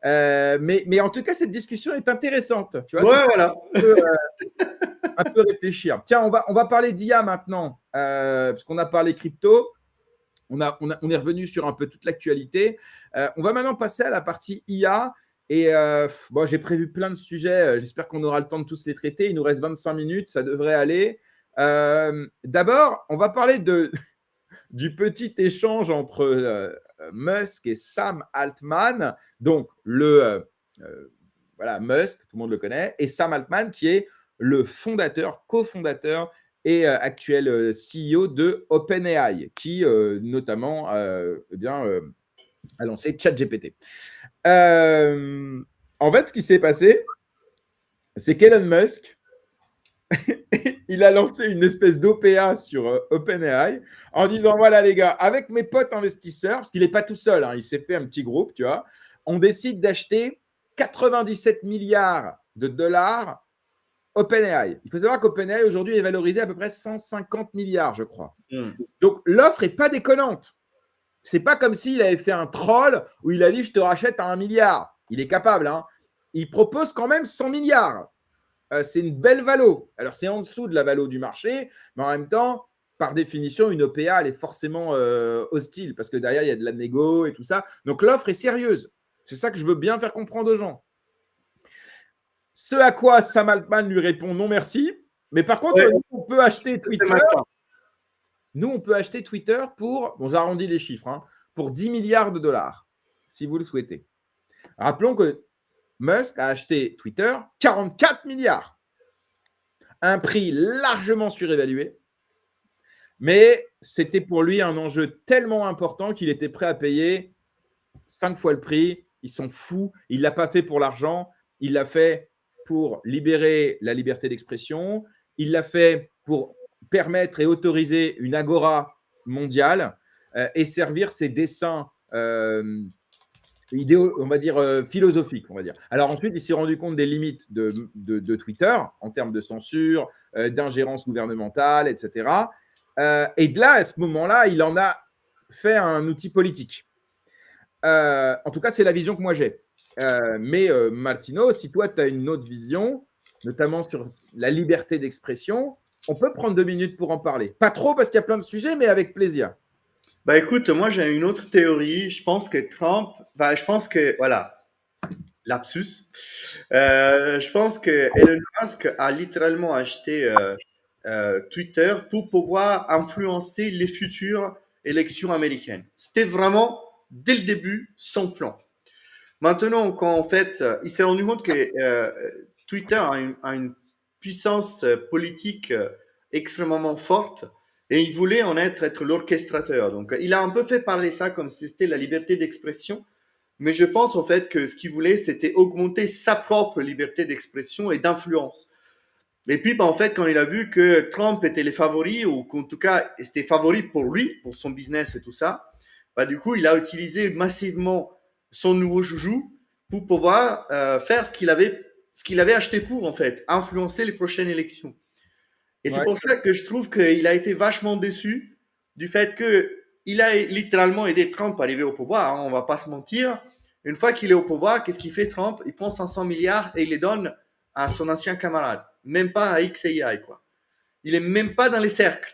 Mais en tout cas, cette discussion est intéressante. Tu vois, Ouais, voilà. un peu réfléchir. Tiens, on va parler d'IA maintenant, parce qu'on a parlé crypto. On est revenu sur un peu toute l'actualité. On va maintenant passer à la partie IA. Et bon, j'ai prévu plein de sujets. J'espère qu'on aura le temps de tous les traiter. Il nous reste 25 minutes. Ça devrait aller. D'abord, on va parler du petit échange entre Musk et Sam Altman. Donc, voilà, Musk, tout le monde le connaît, et Sam Altman, qui est le fondateur, cofondateur et actuel CEO de OpenAI, qui notamment eh bien, a lancé ChatGPT. En fait, ce qui s'est passé, c'est qu'Elon Musk, il a lancé une espèce d'OPA sur OpenAI en disant, voilà les gars, avec mes potes investisseurs, parce qu'il n'est pas tout seul, hein, il s'est fait un petit groupe, tu vois, on décide d'acheter 97 milliards de dollars OpenAI. Il faut savoir qu'OpenAI aujourd'hui est valorisé à peu près 150 milliards, je crois. Donc l'offre n'est pas déconnante. C'est pas comme s'il avait fait un troll où il a dit je te rachète à 1 milliard. Il est capable, hein. Il propose quand même 100 milliards. C'est une belle valo. Alors c'est en dessous de la valo du marché, mais en même temps, par définition, une OPA, elle est forcément hostile parce que derrière, il y a de la négo et tout ça. Donc, l'offre est sérieuse. C'est ça que je veux bien faire comprendre aux gens. Ce à quoi Sam Altman lui répond non merci. Mais par contre, Ouais, nous, on peut acheter Twitter. matin. Nous, on peut acheter Twitter pour, bon, j'arrondis les chiffres, hein, pour 10 milliards de dollars, si vous le souhaitez. Rappelons que Musk a acheté Twitter 44 milliards. Un prix largement surévalué. Mais c'était pour lui un enjeu tellement important qu'il était prêt à payer 5 fois le prix. Ils sont fous. Il ne l'a pas fait pour l'argent. Il l'a fait pour libérer la liberté d'expression. Il l'a fait pour permettre et autoriser une agora mondiale et servir ses desseins on va dire philosophiques, on va dire. Alors ensuite, il s'est rendu compte des limites de Twitter en termes de censure, d'ingérence gouvernementale, etc. Et de là, à ce moment-là, il en a fait un outil politique. En tout cas, c'est la vision que moi j'ai. Mais Martino, si toi, tu as une autre vision, notamment sur la liberté d'expression, on peut prendre 2 minutes pour en parler. Pas trop parce qu'il y a plein de sujets, mais avec plaisir. Bah écoute, moi j'ai une autre théorie. Je pense que Trump, je pense que, voilà, lapsus. Je pense que Elon Musk a littéralement acheté Twitter pour pouvoir influencer les futures élections américaines. C'était vraiment, dès le début, son plan. Maintenant, quand en fait, il s'est rendu compte que Twitter a une puissance politique extrêmement forte et il voulait en être l'orchestrateur. Donc, il a un peu fait parler ça comme si c'était la liberté d'expression, mais je pense en fait que ce qu'il voulait, c'était augmenter sa propre liberté d'expression et d'influence. Et puis, en fait, quand il a vu que Trump était les favoris, ou qu'en tout cas, c'était favori pour lui, pour son business et tout ça, du coup, il a utilisé massivement son nouveau joujou pour pouvoir faire ce qu'il avait acheté pour, en fait, influencer les prochaines élections. Et c'est Ouais. pour ça que je trouve qu'il a été vachement déçu du fait qu'il a littéralement aidé Trump à arriver au pouvoir, hein, on va pas se mentir. Une fois qu'il est au pouvoir, qu'est-ce qu'il fait Trump? Il prend 500 milliards et il les donne à son ancien camarade, même pas à XAI, quoi. Il est même pas dans les cercles.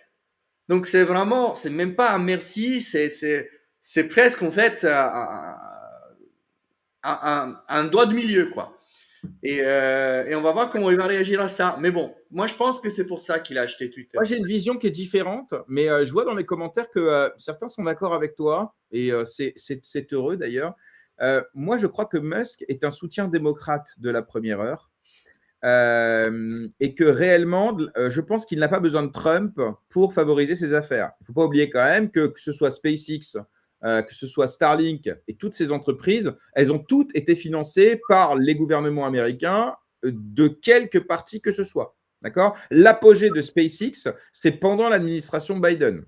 Donc c'est vraiment, c'est même pas un merci, c'est presque en fait un doigt de milieu, quoi. Et on va voir comment il va réagir à ça. Mais bon, moi je pense que c'est pour ça qu'il a acheté Twitter. Moi, j'ai une vision qui est différente, mais je vois dans les commentaires que certains sont d'accord avec toi, et c'est heureux d'ailleurs. Moi, je crois que Musk est un soutien démocrate de la première heure, et que réellement, je pense qu'il n'a pas besoin de Trump pour favoriser ses affaires. Il ne faut pas oublier quand même que ce soit SpaceX, que ce soit Starlink et toutes ces entreprises, elles ont toutes été financées par les gouvernements américains de quelque parti que ce soit. D'accord? L'apogée de SpaceX, c'est pendant l'administration Biden.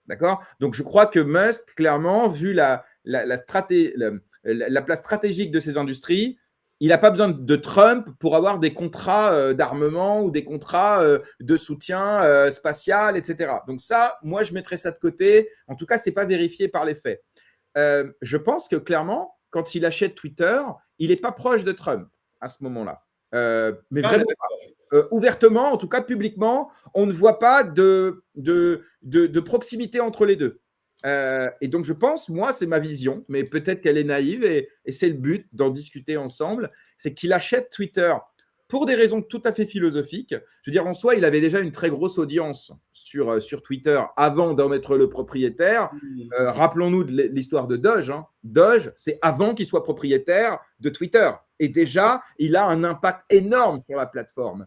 D'accord? Donc, je crois que Musk, clairement, vu la place stratégique de ces industries, il n'a pas besoin de Trump pour avoir des contrats d'armement ou des contrats de soutien spatial, etc. Donc ça, moi, je mettrais ça de côté. En tout cas, ce n'est pas vérifié par les faits. Je pense que clairement, quand il achète Twitter, il n'est pas proche de Trump à ce moment-là. Mais vraiment pas. Ouvertement, en tout cas publiquement, on ne voit pas de proximité entre les deux. Et donc, je pense, moi, c'est ma vision, mais peut-être qu'elle est naïve et c'est le but d'en discuter ensemble, c'est qu'il achète Twitter pour des raisons tout à fait philosophiques. Je veux dire, en soi, il avait déjà une très grosse audience sur Twitter avant d'en être le propriétaire. Rappelons-nous de l'histoire de Doge. Hein. Doge, c'est avant qu'il soit propriétaire de Twitter. Et déjà, il a un impact énorme sur la plateforme.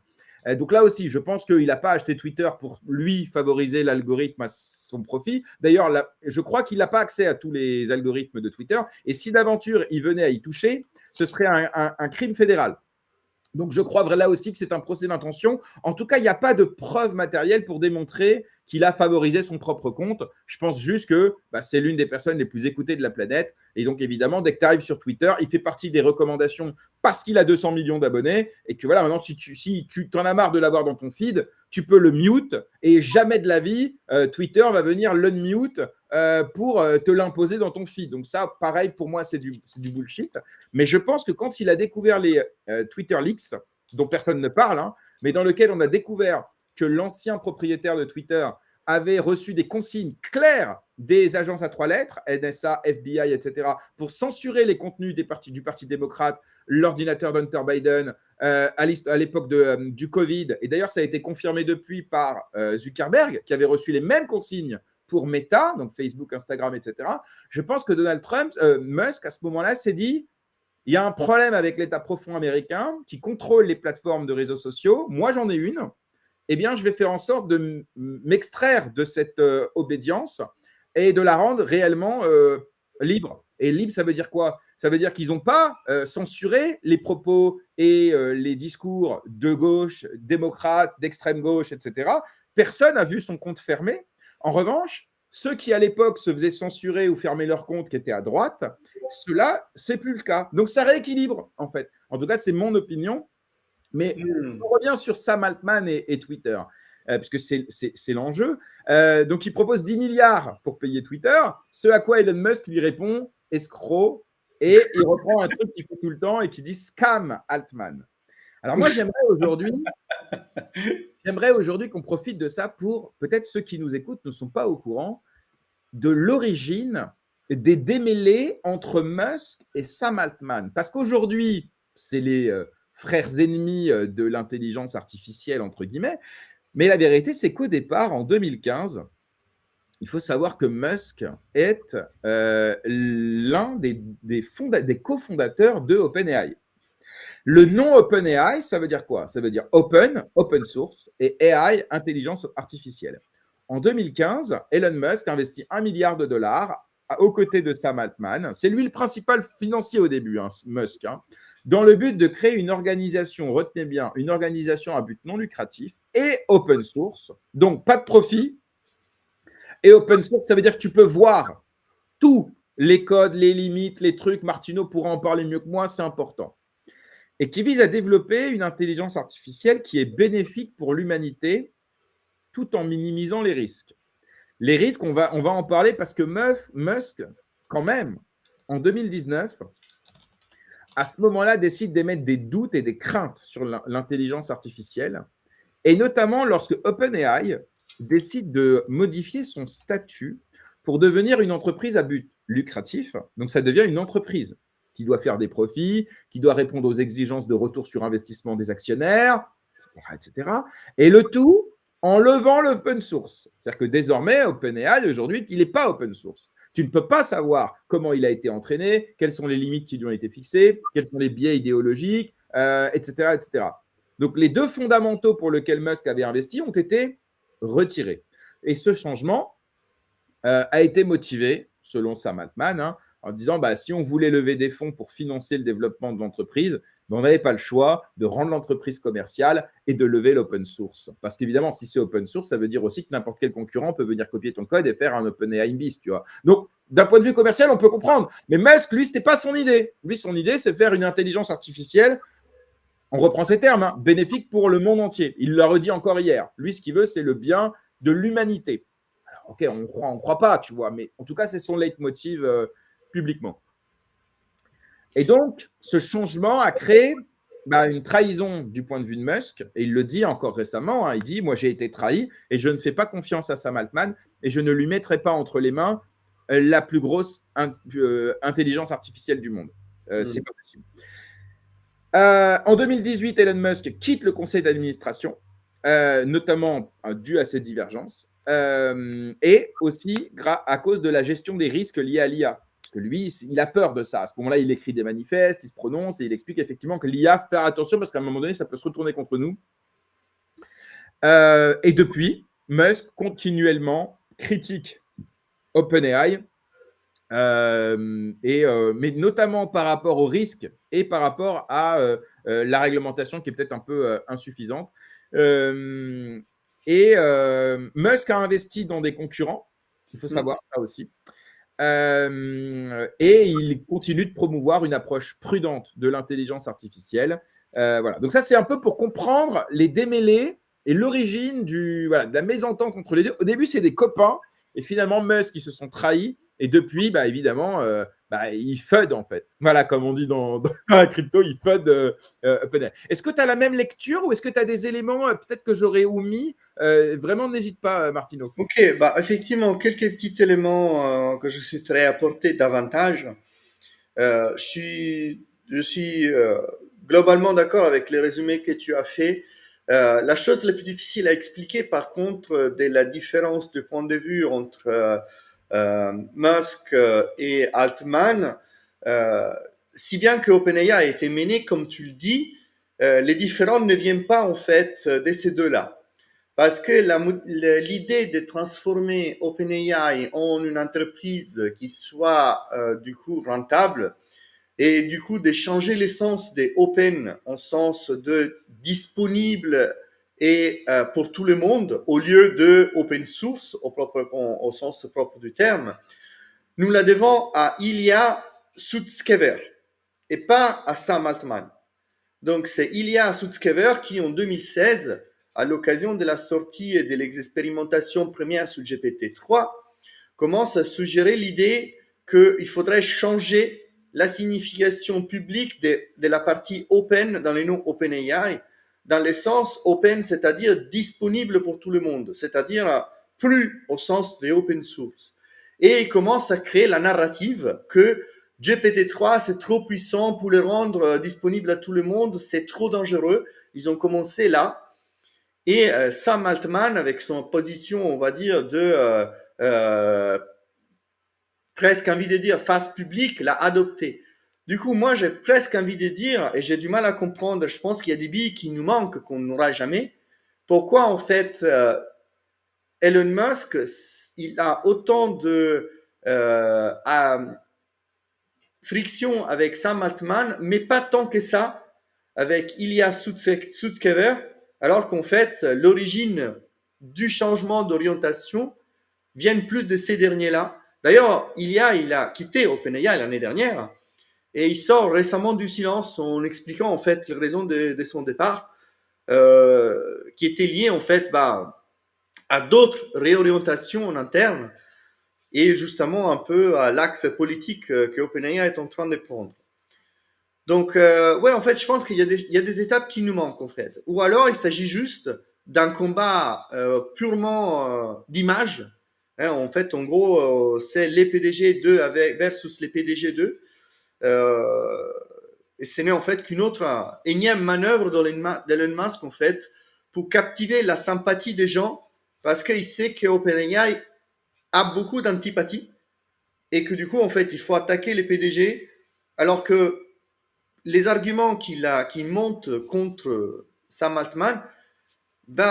Donc là aussi, je pense qu'il n'a pas acheté Twitter pour lui favoriser l'algorithme à son profit. D'ailleurs, je crois qu'il n'a pas accès à tous les algorithmes de Twitter. Et si d'aventure il venait à y toucher, ce serait un crime fédéral. Donc, je crois là aussi que c'est un procès d'intention. En tout cas, il n'y a pas de preuve matérielle pour démontrer qu'il a favorisé son propre compte. Je pense juste que c'est l'une des personnes les plus écoutées de la planète. Et donc, évidemment, dès que tu arrives sur Twitter, il fait partie des recommandations parce qu'il a 200 millions d'abonnés. Et que voilà, maintenant, si tu t'en as marre de l'avoir dans ton feed, tu peux le mute. Et jamais de la vie, Twitter va venir l'unmute pour te l'imposer dans ton feed. Donc ça, pareil, pour moi, c'est du bullshit. Mais je pense que quand il a découvert les Twitter Leaks, dont personne ne parle, hein, mais dans lequel on a découvert que l'ancien propriétaire de Twitter avait reçu des consignes claires des agences à 3 lettres, NSA, FBI, etc., pour censurer les contenus du Parti démocrate, l'ordinateur d'Hunter Biden, à l'époque du Covid. Et d'ailleurs, ça a été confirmé depuis par Zuckerberg, qui avait reçu les mêmes consignes pour Meta, donc Facebook, Instagram, etc. Je pense que Musk, à ce moment-là, s'est dit, il y a un problème avec l'État profond américain qui contrôle les plateformes de réseaux sociaux. Moi, j'en ai une. Eh bien, je vais faire en sorte de m'extraire de cette obédience et de la rendre réellement libre. Et libre, ça veut dire quoi? Ça veut dire qu'ils n'ont pas censuré les propos et les discours de gauche, démocrate, d'extrême gauche, etc. Personne n'a vu son compte fermé. En revanche, ceux qui, à l'époque, se faisaient censurer ou fermer leur compte qui étaient à droite, ceux-là, c'est plus le cas. Donc, ça rééquilibre, en fait. En tout cas, c'est mon opinion. Mais on revient sur Sam Altman et Twitter, puisque c'est l'enjeu. Donc, il propose 10 milliards pour payer Twitter, ce à quoi Elon Musk lui répond « escroc », et il reprend un truc qu'il fait tout le temps et qui dit « scam Altman ». Alors moi, j'aimerais aujourd'hui qu'on profite de ça pour, peut-être ceux qui nous écoutent ne sont pas au courant, de l'origine des démêlés entre Musk et Sam Altman. Parce qu'aujourd'hui, c'est les frères ennemis de l'intelligence artificielle, entre guillemets. Mais la vérité, c'est qu'au départ, en 2015, il faut savoir que Musk est l'un des cofondateurs de OpenAI. Le nom OpenAI, ça veut dire quoi? Ça veut dire open source, et AI, intelligence artificielle. En 2015, Elon Musk investit $1 milliard aux côtés de Sam Altman. C'est lui le principal financier au début, Musk, dans le but de créer une organisation, retenez bien, une organisation à but non lucratif et open source, donc pas de profit. Et open source, ça veut dire que tu peux voir tous les codes, les limites, les trucs. Martino pourra en parler mieux que moi, c'est important. Et qui vise à développer une intelligence artificielle qui est bénéfique pour l'humanité tout en minimisant les risques. Les risques, on va en parler parce que Musk, quand même, en 2019, à ce moment-là, décide d'émettre des doutes et des craintes sur l'intelligence artificielle, et notamment lorsque OpenAI décide de modifier son statut pour devenir une entreprise à but lucratif. Donc, ça devient une entreprise qui doit faire des profits, qui doit répondre aux exigences de retour sur investissement des actionnaires, etc. Et le tout en levant l'open source. C'est-à-dire que désormais, OpenAI, aujourd'hui, il n'est pas open source. Tu ne peux pas savoir comment il a été entraîné, quelles sont les limites qui lui ont été fixées, quels sont les biais idéologiques, etc., etc. Donc, les deux fondamentaux pour lesquels Musk avait investi ont été retirés. Et ce changement a été motivé, selon Sam Altman, en disant si on voulait lever des fonds pour financer le développement de l'entreprise, on n'avait pas le choix de rendre l'entreprise commerciale et de lever l'open source. Parce qu'évidemment, si c'est open source, ça veut dire aussi que n'importe quel concurrent peut venir copier ton code et faire un OpenAI bis, tu vois. Donc, d'un point de vue commercial, on peut comprendre. Mais Musk, lui, ce n'était pas son idée. Lui, son idée, c'est faire une intelligence artificielle, on reprend ces termes, bénéfique pour le monde entier. Il l'a redit encore hier. Lui, ce qu'il veut, c'est le bien de l'humanité. Alors, ok, on ne croit pas, tu vois, mais en tout cas, c'est son leitmotiv publiquement. Et donc, ce changement a créé une trahison du point de vue de Musk, et il le dit encore récemment, il dit « Moi, j'ai été trahi et je ne fais pas confiance à Sam Altman et je ne lui mettrai pas entre les mains la plus grosse intelligence artificielle du monde. C'est pas possible. » En 2018, Elon Musk quitte le conseil d'administration, notamment dû à cette divergence, et aussi à cause de la gestion des risques liés à l'IA. Parce que lui, il a peur de ça. À ce moment-là, il écrit des manifestes, il se prononce et il explique effectivement que l'IA, faire attention parce qu'à un moment donné, ça peut se retourner contre nous. Et depuis, Musk continuellement critique OpenAI, mais notamment par rapport aux risques et par rapport à la réglementation qui est peut-être un peu insuffisante. Musk a investi dans des concurrents, il faut savoir ça aussi. Et il continue de promouvoir une approche prudente de l'intelligence artificielle. Voilà. Donc ça, c'est un peu pour comprendre les démêlés et l'origine de la mésentente entre les deux. Au début, c'est des copains, et finalement, Musk, ils se sont trahis. Et depuis, évidemment, il FUD en fait. Voilà, comme on dit dans la crypto, il FUD OpenAI. Est-ce que tu as la même lecture ou est-ce que tu as des éléments peut-être que j'aurais omis Vraiment, n'hésite pas, Martino. Ok, bah effectivement, quelques petits éléments que je souhaiterais apporter davantage. Je suis globalement d'accord avec les résumés que tu as fait. La chose la plus difficile à expliquer, par contre, de la différence de point de vue entre Musk et Altman, euh, si bien que OpenAI a été mené, comme tu le dis, les différends ne viennent pas en fait de ces deux-là. Parce que l'idée de transformer OpenAI en une entreprise qui soit du coup rentable et du coup de changer l'essence des open en sens de disponible et pour tout le monde au lieu de open source au sens propre du terme, nous la devons à Ilya Sutskever et pas à Sam Altman. Donc, c'est Ilya Sutskever qui, en 2016, à l'occasion de la sortie et de l'expérimentation première sur GPT-3, commence à suggérer l'idée qu'il faudrait changer la signification publique de la partie open dans les noms OpenAI, dans le sens open, c'est-à-dire disponible pour tout le monde, c'est-à-dire plus au sens de open source. Et il commence à créer la narrative que GPT-3, c'est trop puissant pour le rendre disponible à tout le monde, c'est trop dangereux. Ils ont commencé là. Et Sam Altman, avec son position, on va dire, de presque envie de dire face publique, l'a adopté. Du coup, moi, j'ai presque envie de dire, et j'ai du mal à comprendre, je pense qu'il y a des billes qui nous manquent, qu'on n'aura jamais. Pourquoi, en fait, Elon Musk, il a autant de friction avec Sam Altman, mais pas tant que ça avec Ilya Sutskever, alors qu'en fait, l'origine du changement d'orientation vient plus de ces derniers-là. D'ailleurs, il a quitté OpenAI l'année dernière et il sort récemment du silence en expliquant en fait les raisons de son départ, qui étaient liées en fait à d'autres réorientations en interne et justement un peu à l'axe politique que OpenAI est en train de prendre. Donc, ouais, en fait, je pense qu'il y a des étapes qui nous manquent, en fait. Ou alors, il s'agit juste d'un combat purement d'image. Hein, en fait, en gros, c'est les PDG 2 versus les PDG 2. Euh, et ce n'est en fait qu'une autre énième manœuvre d'Elon Musk, en fait, pour captiver la sympathie des gens, parce qu'il sait que OpenAI a beaucoup d'antipathie et que du coup, en fait, il faut attaquer les PDG, alors que les arguments qu'il monte contre Sam Altman,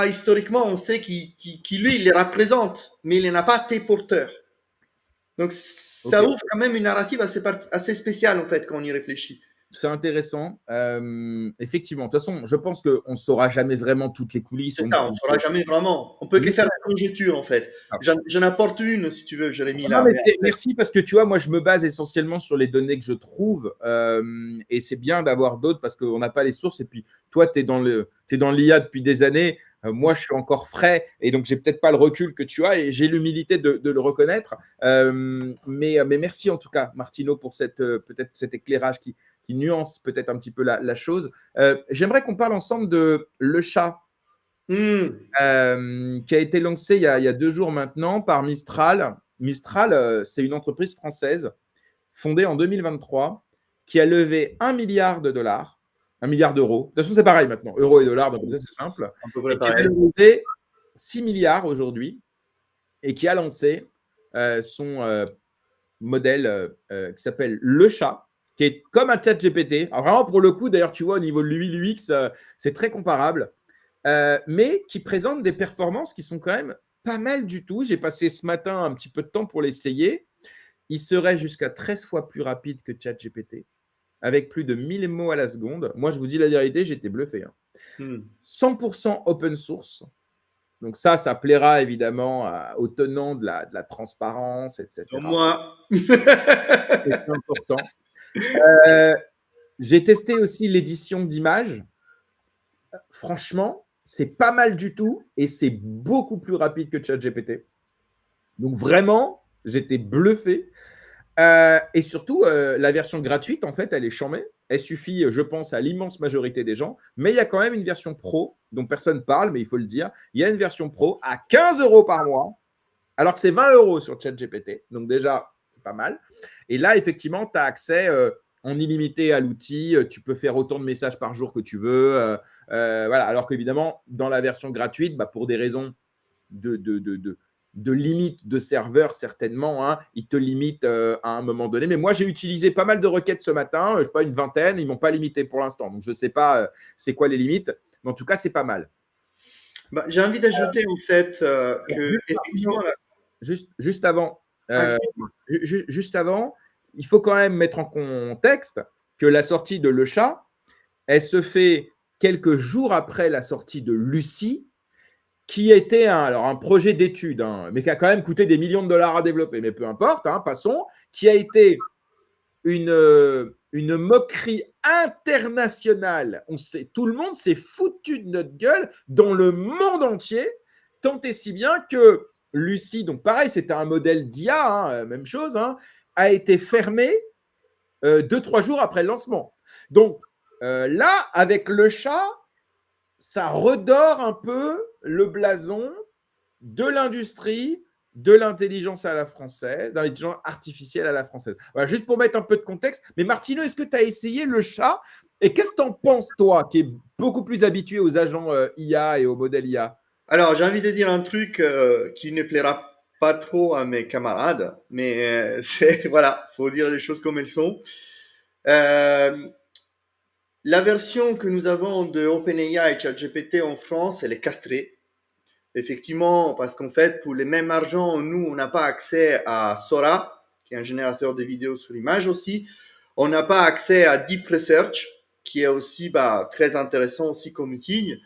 historiquement, on sait qu'il lui, il les représente, mais il n'en a pas été porteur. Donc, ça Ok. ouvre quand même une narrative assez spéciale, en fait, quand on y réfléchit. C'est intéressant. Effectivement, de toute façon, je pense qu'on ne saura jamais vraiment toutes les coulisses. C'est ça, on ne saura jamais vraiment. On peut que Mais- faire une conjecture, en fait. J'en apporte une, si tu veux, Jérémy, Non, là. mais Mais merci parce que tu vois, moi, je me base essentiellement sur les données que je trouve et c'est bien d'avoir d'autres parce qu'on n'a pas les sources. Et puis, toi, tu es dans l'IA depuis des années. Moi, je suis encore frais et donc j'ai peut-être pas le recul que tu as et j'ai l'humilité de le reconnaître. Mais merci en tout cas, Martino, pour peut-être cet éclairage qui nuance peut-être un petit peu la chose. J'aimerais qu'on parle ensemble de Le Chat, qui a été lancé il y a 2 jours maintenant par Mistral. Mistral, c'est une entreprise française fondée en 2023 qui a levé 1 milliard de dollars, 1 milliard d'euros. De toute façon, c'est pareil maintenant, euros et dollars, donc ça, c'est simple. à peu Et près qui a pareil. levé 6 milliards aujourd'hui et qui a lancé son modèle qui s'appelle Le Chat, qui est comme un chat GPT. Alors vraiment, pour le coup, d'ailleurs, tu vois, au niveau de l'UX, c'est très comparable, mais qui présente des performances qui sont quand même pas mal du tout. J'ai passé ce matin un petit peu de temps pour l'essayer. Il serait jusqu'à 13 fois plus rapide que ChatGPT, avec plus de 1000 mots à la seconde. Moi, je vous dis la vérité, j'étais bluffé. 100% open source. Donc ça plaira évidemment aux tenants de la transparence, Comme etc. moi. C'est important. J'ai testé aussi l'édition d'images. Franchement, c'est pas mal du tout et c'est beaucoup plus rapide que ChatGPT. Donc vraiment, j'étais bluffé. Et surtout, la version gratuite, en fait, elle est chambée. Elle suffit, je pense, à l'immense majorité des gens. Mais il y a quand même une version pro dont personne parle, mais il faut le dire. Il y a une version pro à 15 euros par mois, alors que c'est 20 euros sur ChatGPT. Donc déjà, c'est pas mal. Et là, effectivement, tu as accès en illimité à l'outil. Tu peux faire autant de messages par jour que tu veux. Voilà. Alors qu'évidemment, dans la version gratuite, bah, pour des raisons de, de, de, de, de limite de serveur, certainement, hein, ils te limitent à un moment donné. Mais moi, j'ai utilisé pas mal de requêtes ce matin, je sais pas, une vingtaine. Ils ne m'ont pas limité pour l'instant. Donc, je ne sais pas c'est quoi les limites. Mais en tout cas, c'est pas mal. Bah, j'ai envie d'ajouter en fait que Juste, effectivement, juste avant, euh, excuse-moi. juste avant, il faut quand même mettre en contexte que la sortie de Le Chat, elle se fait quelques jours après la sortie de Lucie, qui était alors un projet d'étude, hein, mais qui a quand même coûté des millions de dollars à développer. Mais peu importe, hein, passons, qui a été une moquerie internationale. Tout le monde s'est foutu de notre gueule dans le monde entier, tant et si bien que Lucie, donc pareil, c'était un modèle d'IA, hein, même chose, hein, a été fermé 2-3 jours après le lancement. Donc là, avec Le Chat, ça redore un peu le blason de l'industrie de l'intelligence à la française, de l'intelligence artificielle à la française. Voilà, juste pour mettre un peu de contexte. Mais Martino, est-ce que tu as essayé Le Chat? Et qu'est-ce que tu en penses, toi, qui est beaucoup plus habitué aux agents IA et aux modèles IA? Alors, j'ai envie de dire un truc qui ne plaira pas trop à mes camarades, mais c'est voilà, faut dire les choses comme elles sont. Euh, la version que nous avons de OpenAI et ChatGPT en France, elle est castrée. Effectivement, parce qu'en fait, pour les mêmes argent, nous, on n'a pas accès à Sora, qui est un générateur de vidéos sur image aussi. On n'a pas accès à Deep Research, qui est aussi très intéressant aussi comme outil.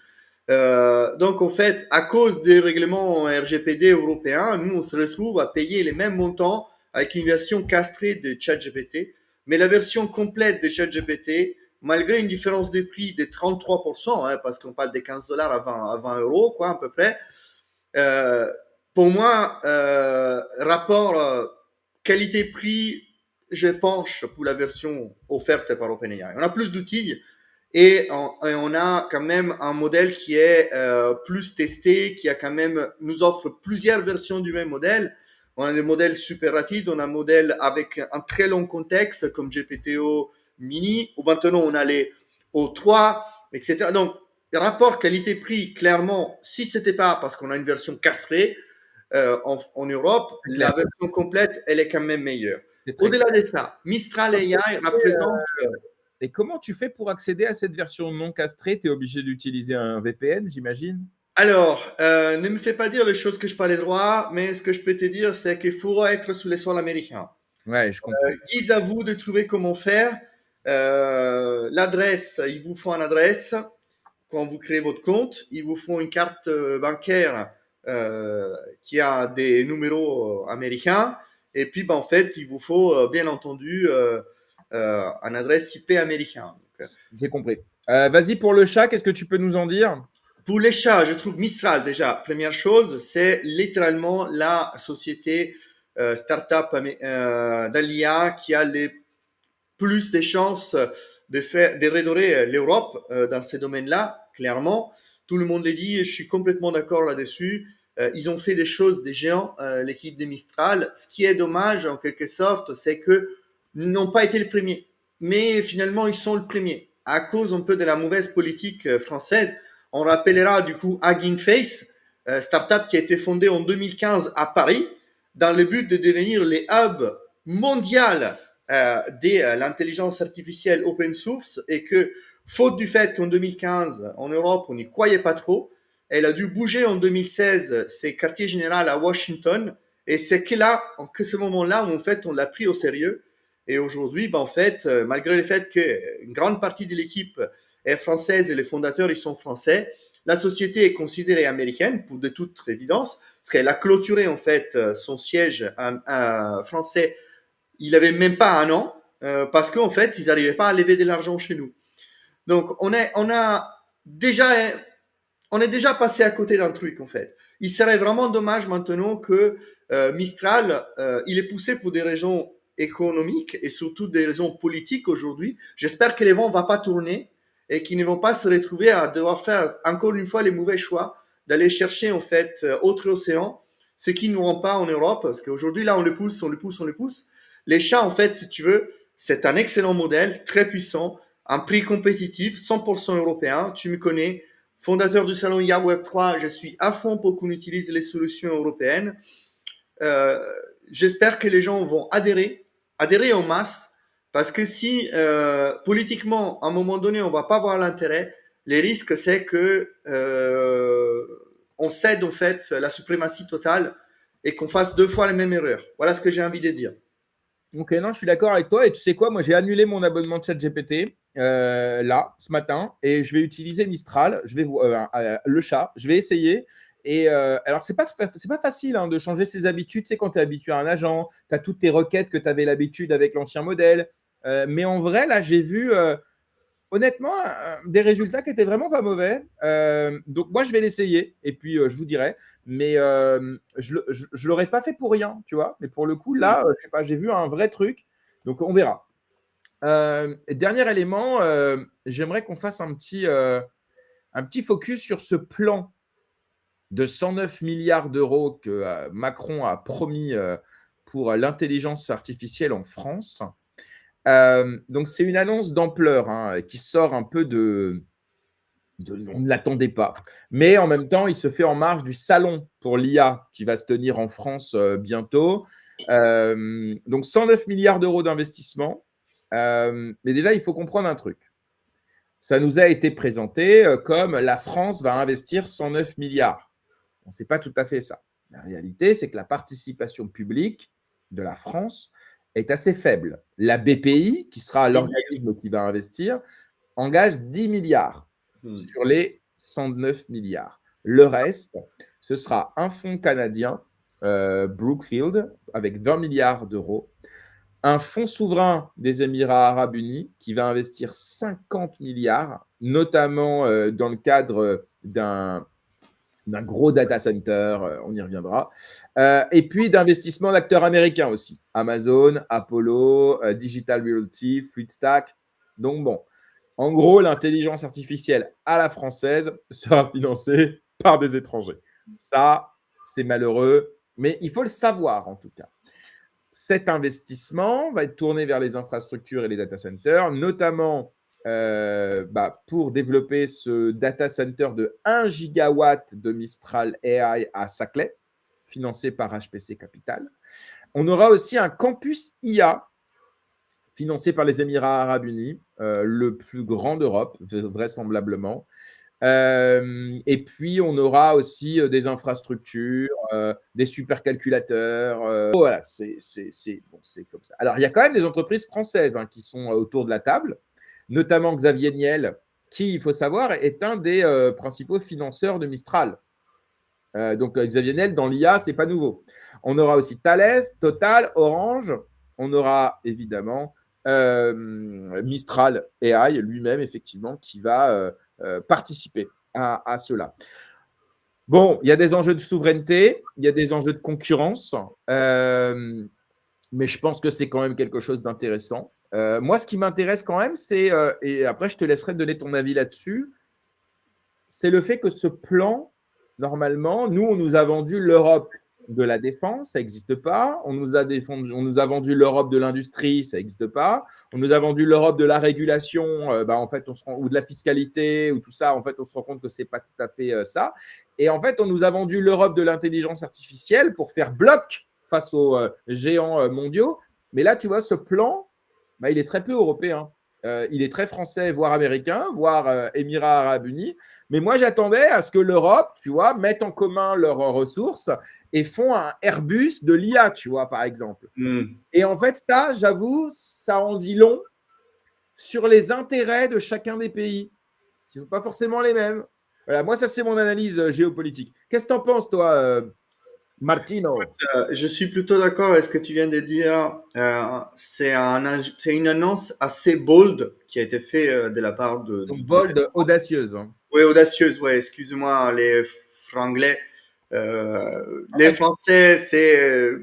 Donc, en fait, à cause des règlements RGPD européens, nous, on se retrouve à payer les mêmes montants avec une version castrée de ChatGPT. Mais la version complète de ChatGPT, malgré une différence de prix de 33%, hein, parce qu'on parle des 15 dollars à 20 euros, quoi, à peu près, euh, pour moi, rapport qualité-prix, je penche pour la version offerte par OpenAI. On a plus d'outils et on a quand même un modèle qui est plus testé, qui a quand même nous offre plusieurs versions du même modèle. On a des modèles super rapides, on a un modèle avec un très long contexte comme GPTO Mini, ou maintenant on a les O3, etc. Donc, rapport qualité-prix, clairement, si c'était pas parce qu'on a une version castrée en Europe, C'est la clair. version complète, elle est quand même meilleure. C'est très Au-delà clair. de ça, Mistral AI représente. Et comment tu fais pour accéder à cette version non castrée? Tu es obligé d'utiliser un VPN, j'imagine? Alors, ne me fais pas dire les choses que je parlais droit, mais ce que je peux te dire, c'est qu'il faut être sous les sols américains. Ouais, je comprends. Guise à vous de trouver comment faire. L'adresse, ils vous font une adresse quand vous créez votre compte. Ils vous font une carte bancaire qui a des numéros américains. Et puis, en fait, il vous faut bien entendu une adresse IP américain. Donc, J'ai compris. Vas-y pour Le Chat, qu'est-ce que tu peux nous en dire? pour les chats, je trouve Mistral déjà, première chose, c'est littéralement la société startup d'Alia qui a les plus de chances de redorer l'Europe dans ces domaines-là, clairement. Tout le monde le dit et je suis complètement d'accord là-dessus. Ils ont fait des choses des géants, l'équipe de Mistral. Ce qui est dommage, en quelque sorte, c'est que n'ont pas été les premiers. Mais finalement, ils sont le premier. À cause un peu de la mauvaise politique française, on rappellera du coup Hugging Face, startup qui a été fondée en 2015 à Paris, dans le but de devenir les hubs mondial de l'intelligence artificielle open source et que, faute du fait qu'en 2015, en Europe, on n'y croyait pas trop, elle a dû bouger en 2016 ses quartiers généraux à Washington et c'est que là, que ce moment-là, où en fait, on l'a pris au sérieux. Et aujourd'hui, en fait, malgré le fait qu'une grande partie de l'équipe est française et les fondateurs, ils sont français, la société est considérée américaine, pour de toute évidence, parce qu'elle a clôturé, en fait, son siège français il n'avait même pas un an, parce qu'en fait, ils n'arrivaient pas à lever de l'argent chez nous. Donc, déjà, on est déjà passé à côté d'un truc, en fait. Il serait vraiment dommage maintenant que Mistral, il est poussé pour des raisons économiques et surtout des raisons politiques aujourd'hui. J'espère que les vents ne vont pas tourner et qu'ils ne vont pas se retrouver à devoir faire encore une fois les mauvais choix d'aller chercher en fait autre océan, ce qu'ils n'auront pas en Europe, parce qu'aujourd'hui là on le pousse, on le pousse, on le pousse. Les chats en fait, si tu veux, c'est un excellent modèle, très puissant, un prix compétitif, 100% européen. Tu me connais, fondateur du salon IA Web3, je suis à fond pour qu'on utilise les solutions européennes. Euh, J'espère que les gens vont adhérer en masse, parce que si politiquement, à un moment donné, on va pas voir l'intérêt, les risques, c'est que on cède en fait la suprématie totale et qu'on fasse deux fois les mêmes erreurs. Voilà ce que j'ai envie de dire. Ok, non, je suis d'accord avec toi. Et tu sais quoi, moi, j'ai annulé mon abonnement de ChatGPT là, ce matin, et je vais utiliser Mistral. Je vais le chat. Je vais essayer. Et alors, c'est pas facile hein, de changer ses habitudes. Tu sais, quand tu es habitué à un agent, tu as toutes tes requêtes que tu avais l'habitude avec l'ancien modèle. Mais en vrai, là, j'ai vu honnêtement des résultats qui étaient vraiment pas mauvais. Donc, moi, je vais l'essayer. Et puis, je vous dirai. Mais je ne l'aurais pas fait pour rien, tu vois. Mais pour le coup, là, je sais pas, j'ai vu un vrai truc. Donc, on verra. Dernier élément, j'aimerais qu'on fasse un petit focus sur ce plan de 109 milliards d'euros que Macron a promis pour l'intelligence artificielle en France. Donc, c'est une annonce d'ampleur hein, qui sort un peu on ne l'attendait pas. Mais en même temps, il se fait en marge du salon pour l'IA qui va se tenir en France bientôt. Donc, 109 milliards d'euros d'investissement. Mais déjà, il faut comprendre un truc. Ça nous a été présenté comme la France va investir 109 milliards. On ne sait pas tout à fait ça. La réalité, c'est que la participation publique de la France est assez faible. La BPI, qui sera l'organisme qui va investir, engage 10 milliards sur les 109 milliards. Le reste, ce sera un fonds canadien, Brookfield, avec 20 milliards d'euros, un fonds souverain des Émirats arabes unis qui va investir 50 milliards, notamment dans le cadre d'un gros data center, on y reviendra, et puis d'investissements d'acteurs américains aussi, Amazon, Apollo, Digital Realty, Fluidstack. Donc bon, en gros, l'intelligence artificielle à la française sera financée par des étrangers. Ça, c'est malheureux, mais il faut le savoir en tout cas. Cet investissement va être tourné vers les infrastructures et les data centers, notamment pour développer ce data center de 1 gigawatt de Mistral AI à Saclay, financé par HPC Capital. On aura aussi un campus IA financé par les Émirats arabes unis, le plus grand d'Europe, vraisemblablement. Et puis, on aura aussi des infrastructures, des supercalculateurs. Voilà, c'est comme ça. Alors, il y a quand même des entreprises françaises hein, qui sont autour de la table, notamment Xavier Niel, qui, il faut savoir, est un des principaux financeurs de Mistral. Donc, Xavier Niel, dans l'IA, ce n'est pas nouveau. On aura aussi Thales, Total, Orange. On aura évidemment Mistral AI lui-même, effectivement, qui va participer à cela. Bon, il y a des enjeux de souveraineté, il y a des enjeux de concurrence, mais je pense que c'est quand même quelque chose d'intéressant. Moi, ce qui m'intéresse quand même, c'est, et après je te laisserai donner ton avis là-dessus, c'est le fait que ce plan, normalement, nous, on nous a vendu l'Europe de la défense, ça n'existe pas. On nous a vendu l'Europe de l'industrie, ça n'existe pas. On nous a vendu l'Europe de la régulation, en fait, ou de la fiscalité, ou tout ça. En fait, on se rend compte que ce n'est pas tout à fait ça. Et en fait, on nous a vendu l'Europe de l'intelligence artificielle pour faire bloc face aux géants mondiaux. Mais là, tu vois, ce plan, il est très peu européen. Il est très français, voire américain, voire Émirats arabes unis. Mais moi, j'attendais à ce que l'Europe, tu vois, mette en commun leurs ressources et font un Airbus de l'IA, tu vois, par exemple. Et en fait, ça, j'avoue, ça en dit long sur les intérêts de chacun des pays, qui ne sont pas forcément les mêmes. Voilà, moi, ça, c'est mon analyse géopolitique. Qu'est-ce que tu en penses, toi, Martino? Je suis plutôt d'accord avec ce que tu viens de dire. C'est une annonce assez bold qui a été faite de la part de. Donc, bold, audacieuse. Hein. Oui, audacieuse, ouais, excuse-moi, les franglais. Les Français, c'est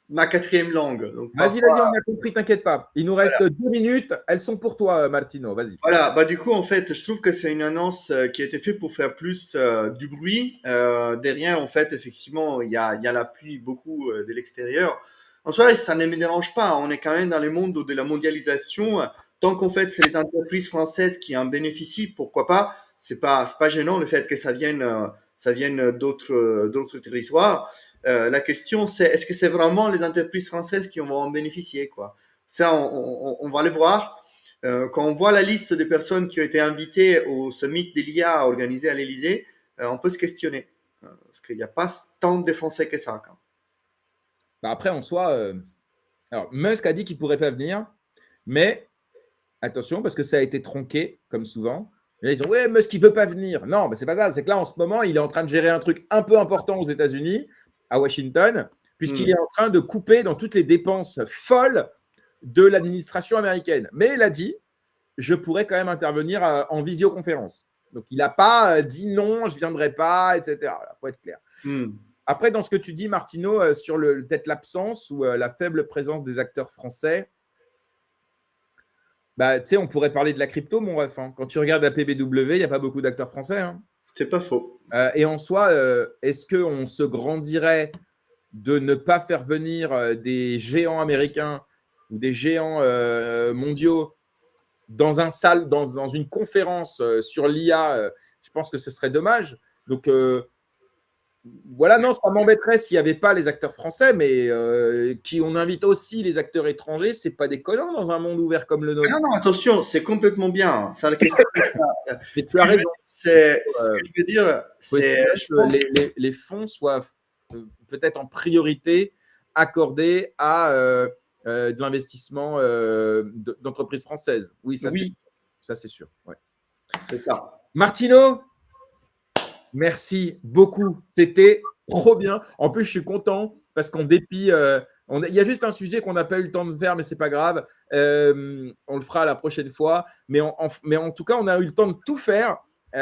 ma quatrième langue. Donc, Vas-y, parfois, vas-y, on a compris, t'inquiète pas. Il nous reste 2 minutes. Elles sont pour toi, Martino. Vas-y. voilà, bah du coup, en fait, je trouve que c'est une annonce qui a été faite pour faire plus du bruit. Derrière, en fait, effectivement, il y a l'appui beaucoup de l'extérieur. En soi, ça ne me dérange pas. On est quand même dans le monde de la mondialisation. Tant qu'en fait, c'est les entreprises françaises qui en bénéficient, pourquoi pas? C'est pas gênant le fait que ça vienne d'autres territoires. La question, c'est est-ce que c'est vraiment les entreprises françaises qui vont en bénéficier, quoi? Ça, on va le voir. Quand on voit la liste des personnes qui ont été invitées au summit de l'IA organisé à l'Elysée, on peut se questionner. Parce qu'il n'y a pas tant de Français que ça. Quand. Bah, après, en soi, alors Musk a dit qu'il ne pourrait pas venir, mais attention, parce que ça a été tronqué, comme souvent. Et là, ils disent ouais, Musk, il ne veut pas venir. Non, mais c'est pas ça. C'est que là, en ce moment, il est en train de gérer un truc un peu important aux États-Unis, à Washington, puisqu'il est en train de couper dans toutes les dépenses folles de l'administration américaine. Mais il a dit je pourrais quand même intervenir en visioconférence. Donc, il n'a pas dit non, je ne viendrai pas, etc. Il faut être clair. Après, dans ce que tu dis, Martino, sur peut-être l'absence ou la faible présence des acteurs français, bah, tu sais, on pourrait parler de la crypto, mon ref. Hein. Quand tu regardes la PBW, il n'y a pas beaucoup d'acteurs français. Hein. C'est pas faux. Et en soi, est-ce qu'on se grandirait de ne pas faire venir des géants américains ou des géants mondiaux dans une conférence sur l'IA, je pense que ce serait dommage. Donc, voilà, non, ça m'embêterait s'il n'y avait pas les acteurs français, mais qui on invite aussi les acteurs étrangers, c'est pas déconnant dans un monde ouvert comme le Ah nôtre. non, non, attention, c'est complètement bien. Ça, la question, Mais tu as raison. ce que je veux dire, Faut c'est, je que pense, les fonds soient peut-être en priorité accordés à de l'investissement d'entreprises françaises. Oui, oui, ça c'est sûr. Ouais. c'est ça. Martino, merci beaucoup. C'était trop bien. En plus, je suis content parce qu'en dépit, il y a juste un sujet qu'on n'a pas eu le temps de faire, mais c'est pas grave. On le fera la prochaine fois. Mais en tout cas, on a eu le temps de tout faire.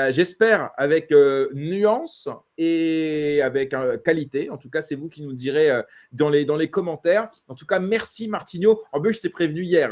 J'espère avec nuance et avec qualité. En tout cas, c'est vous qui nous direz dans les commentaires. En tout cas, merci Martino. En plus, je t'ai prévenu hier. Hein.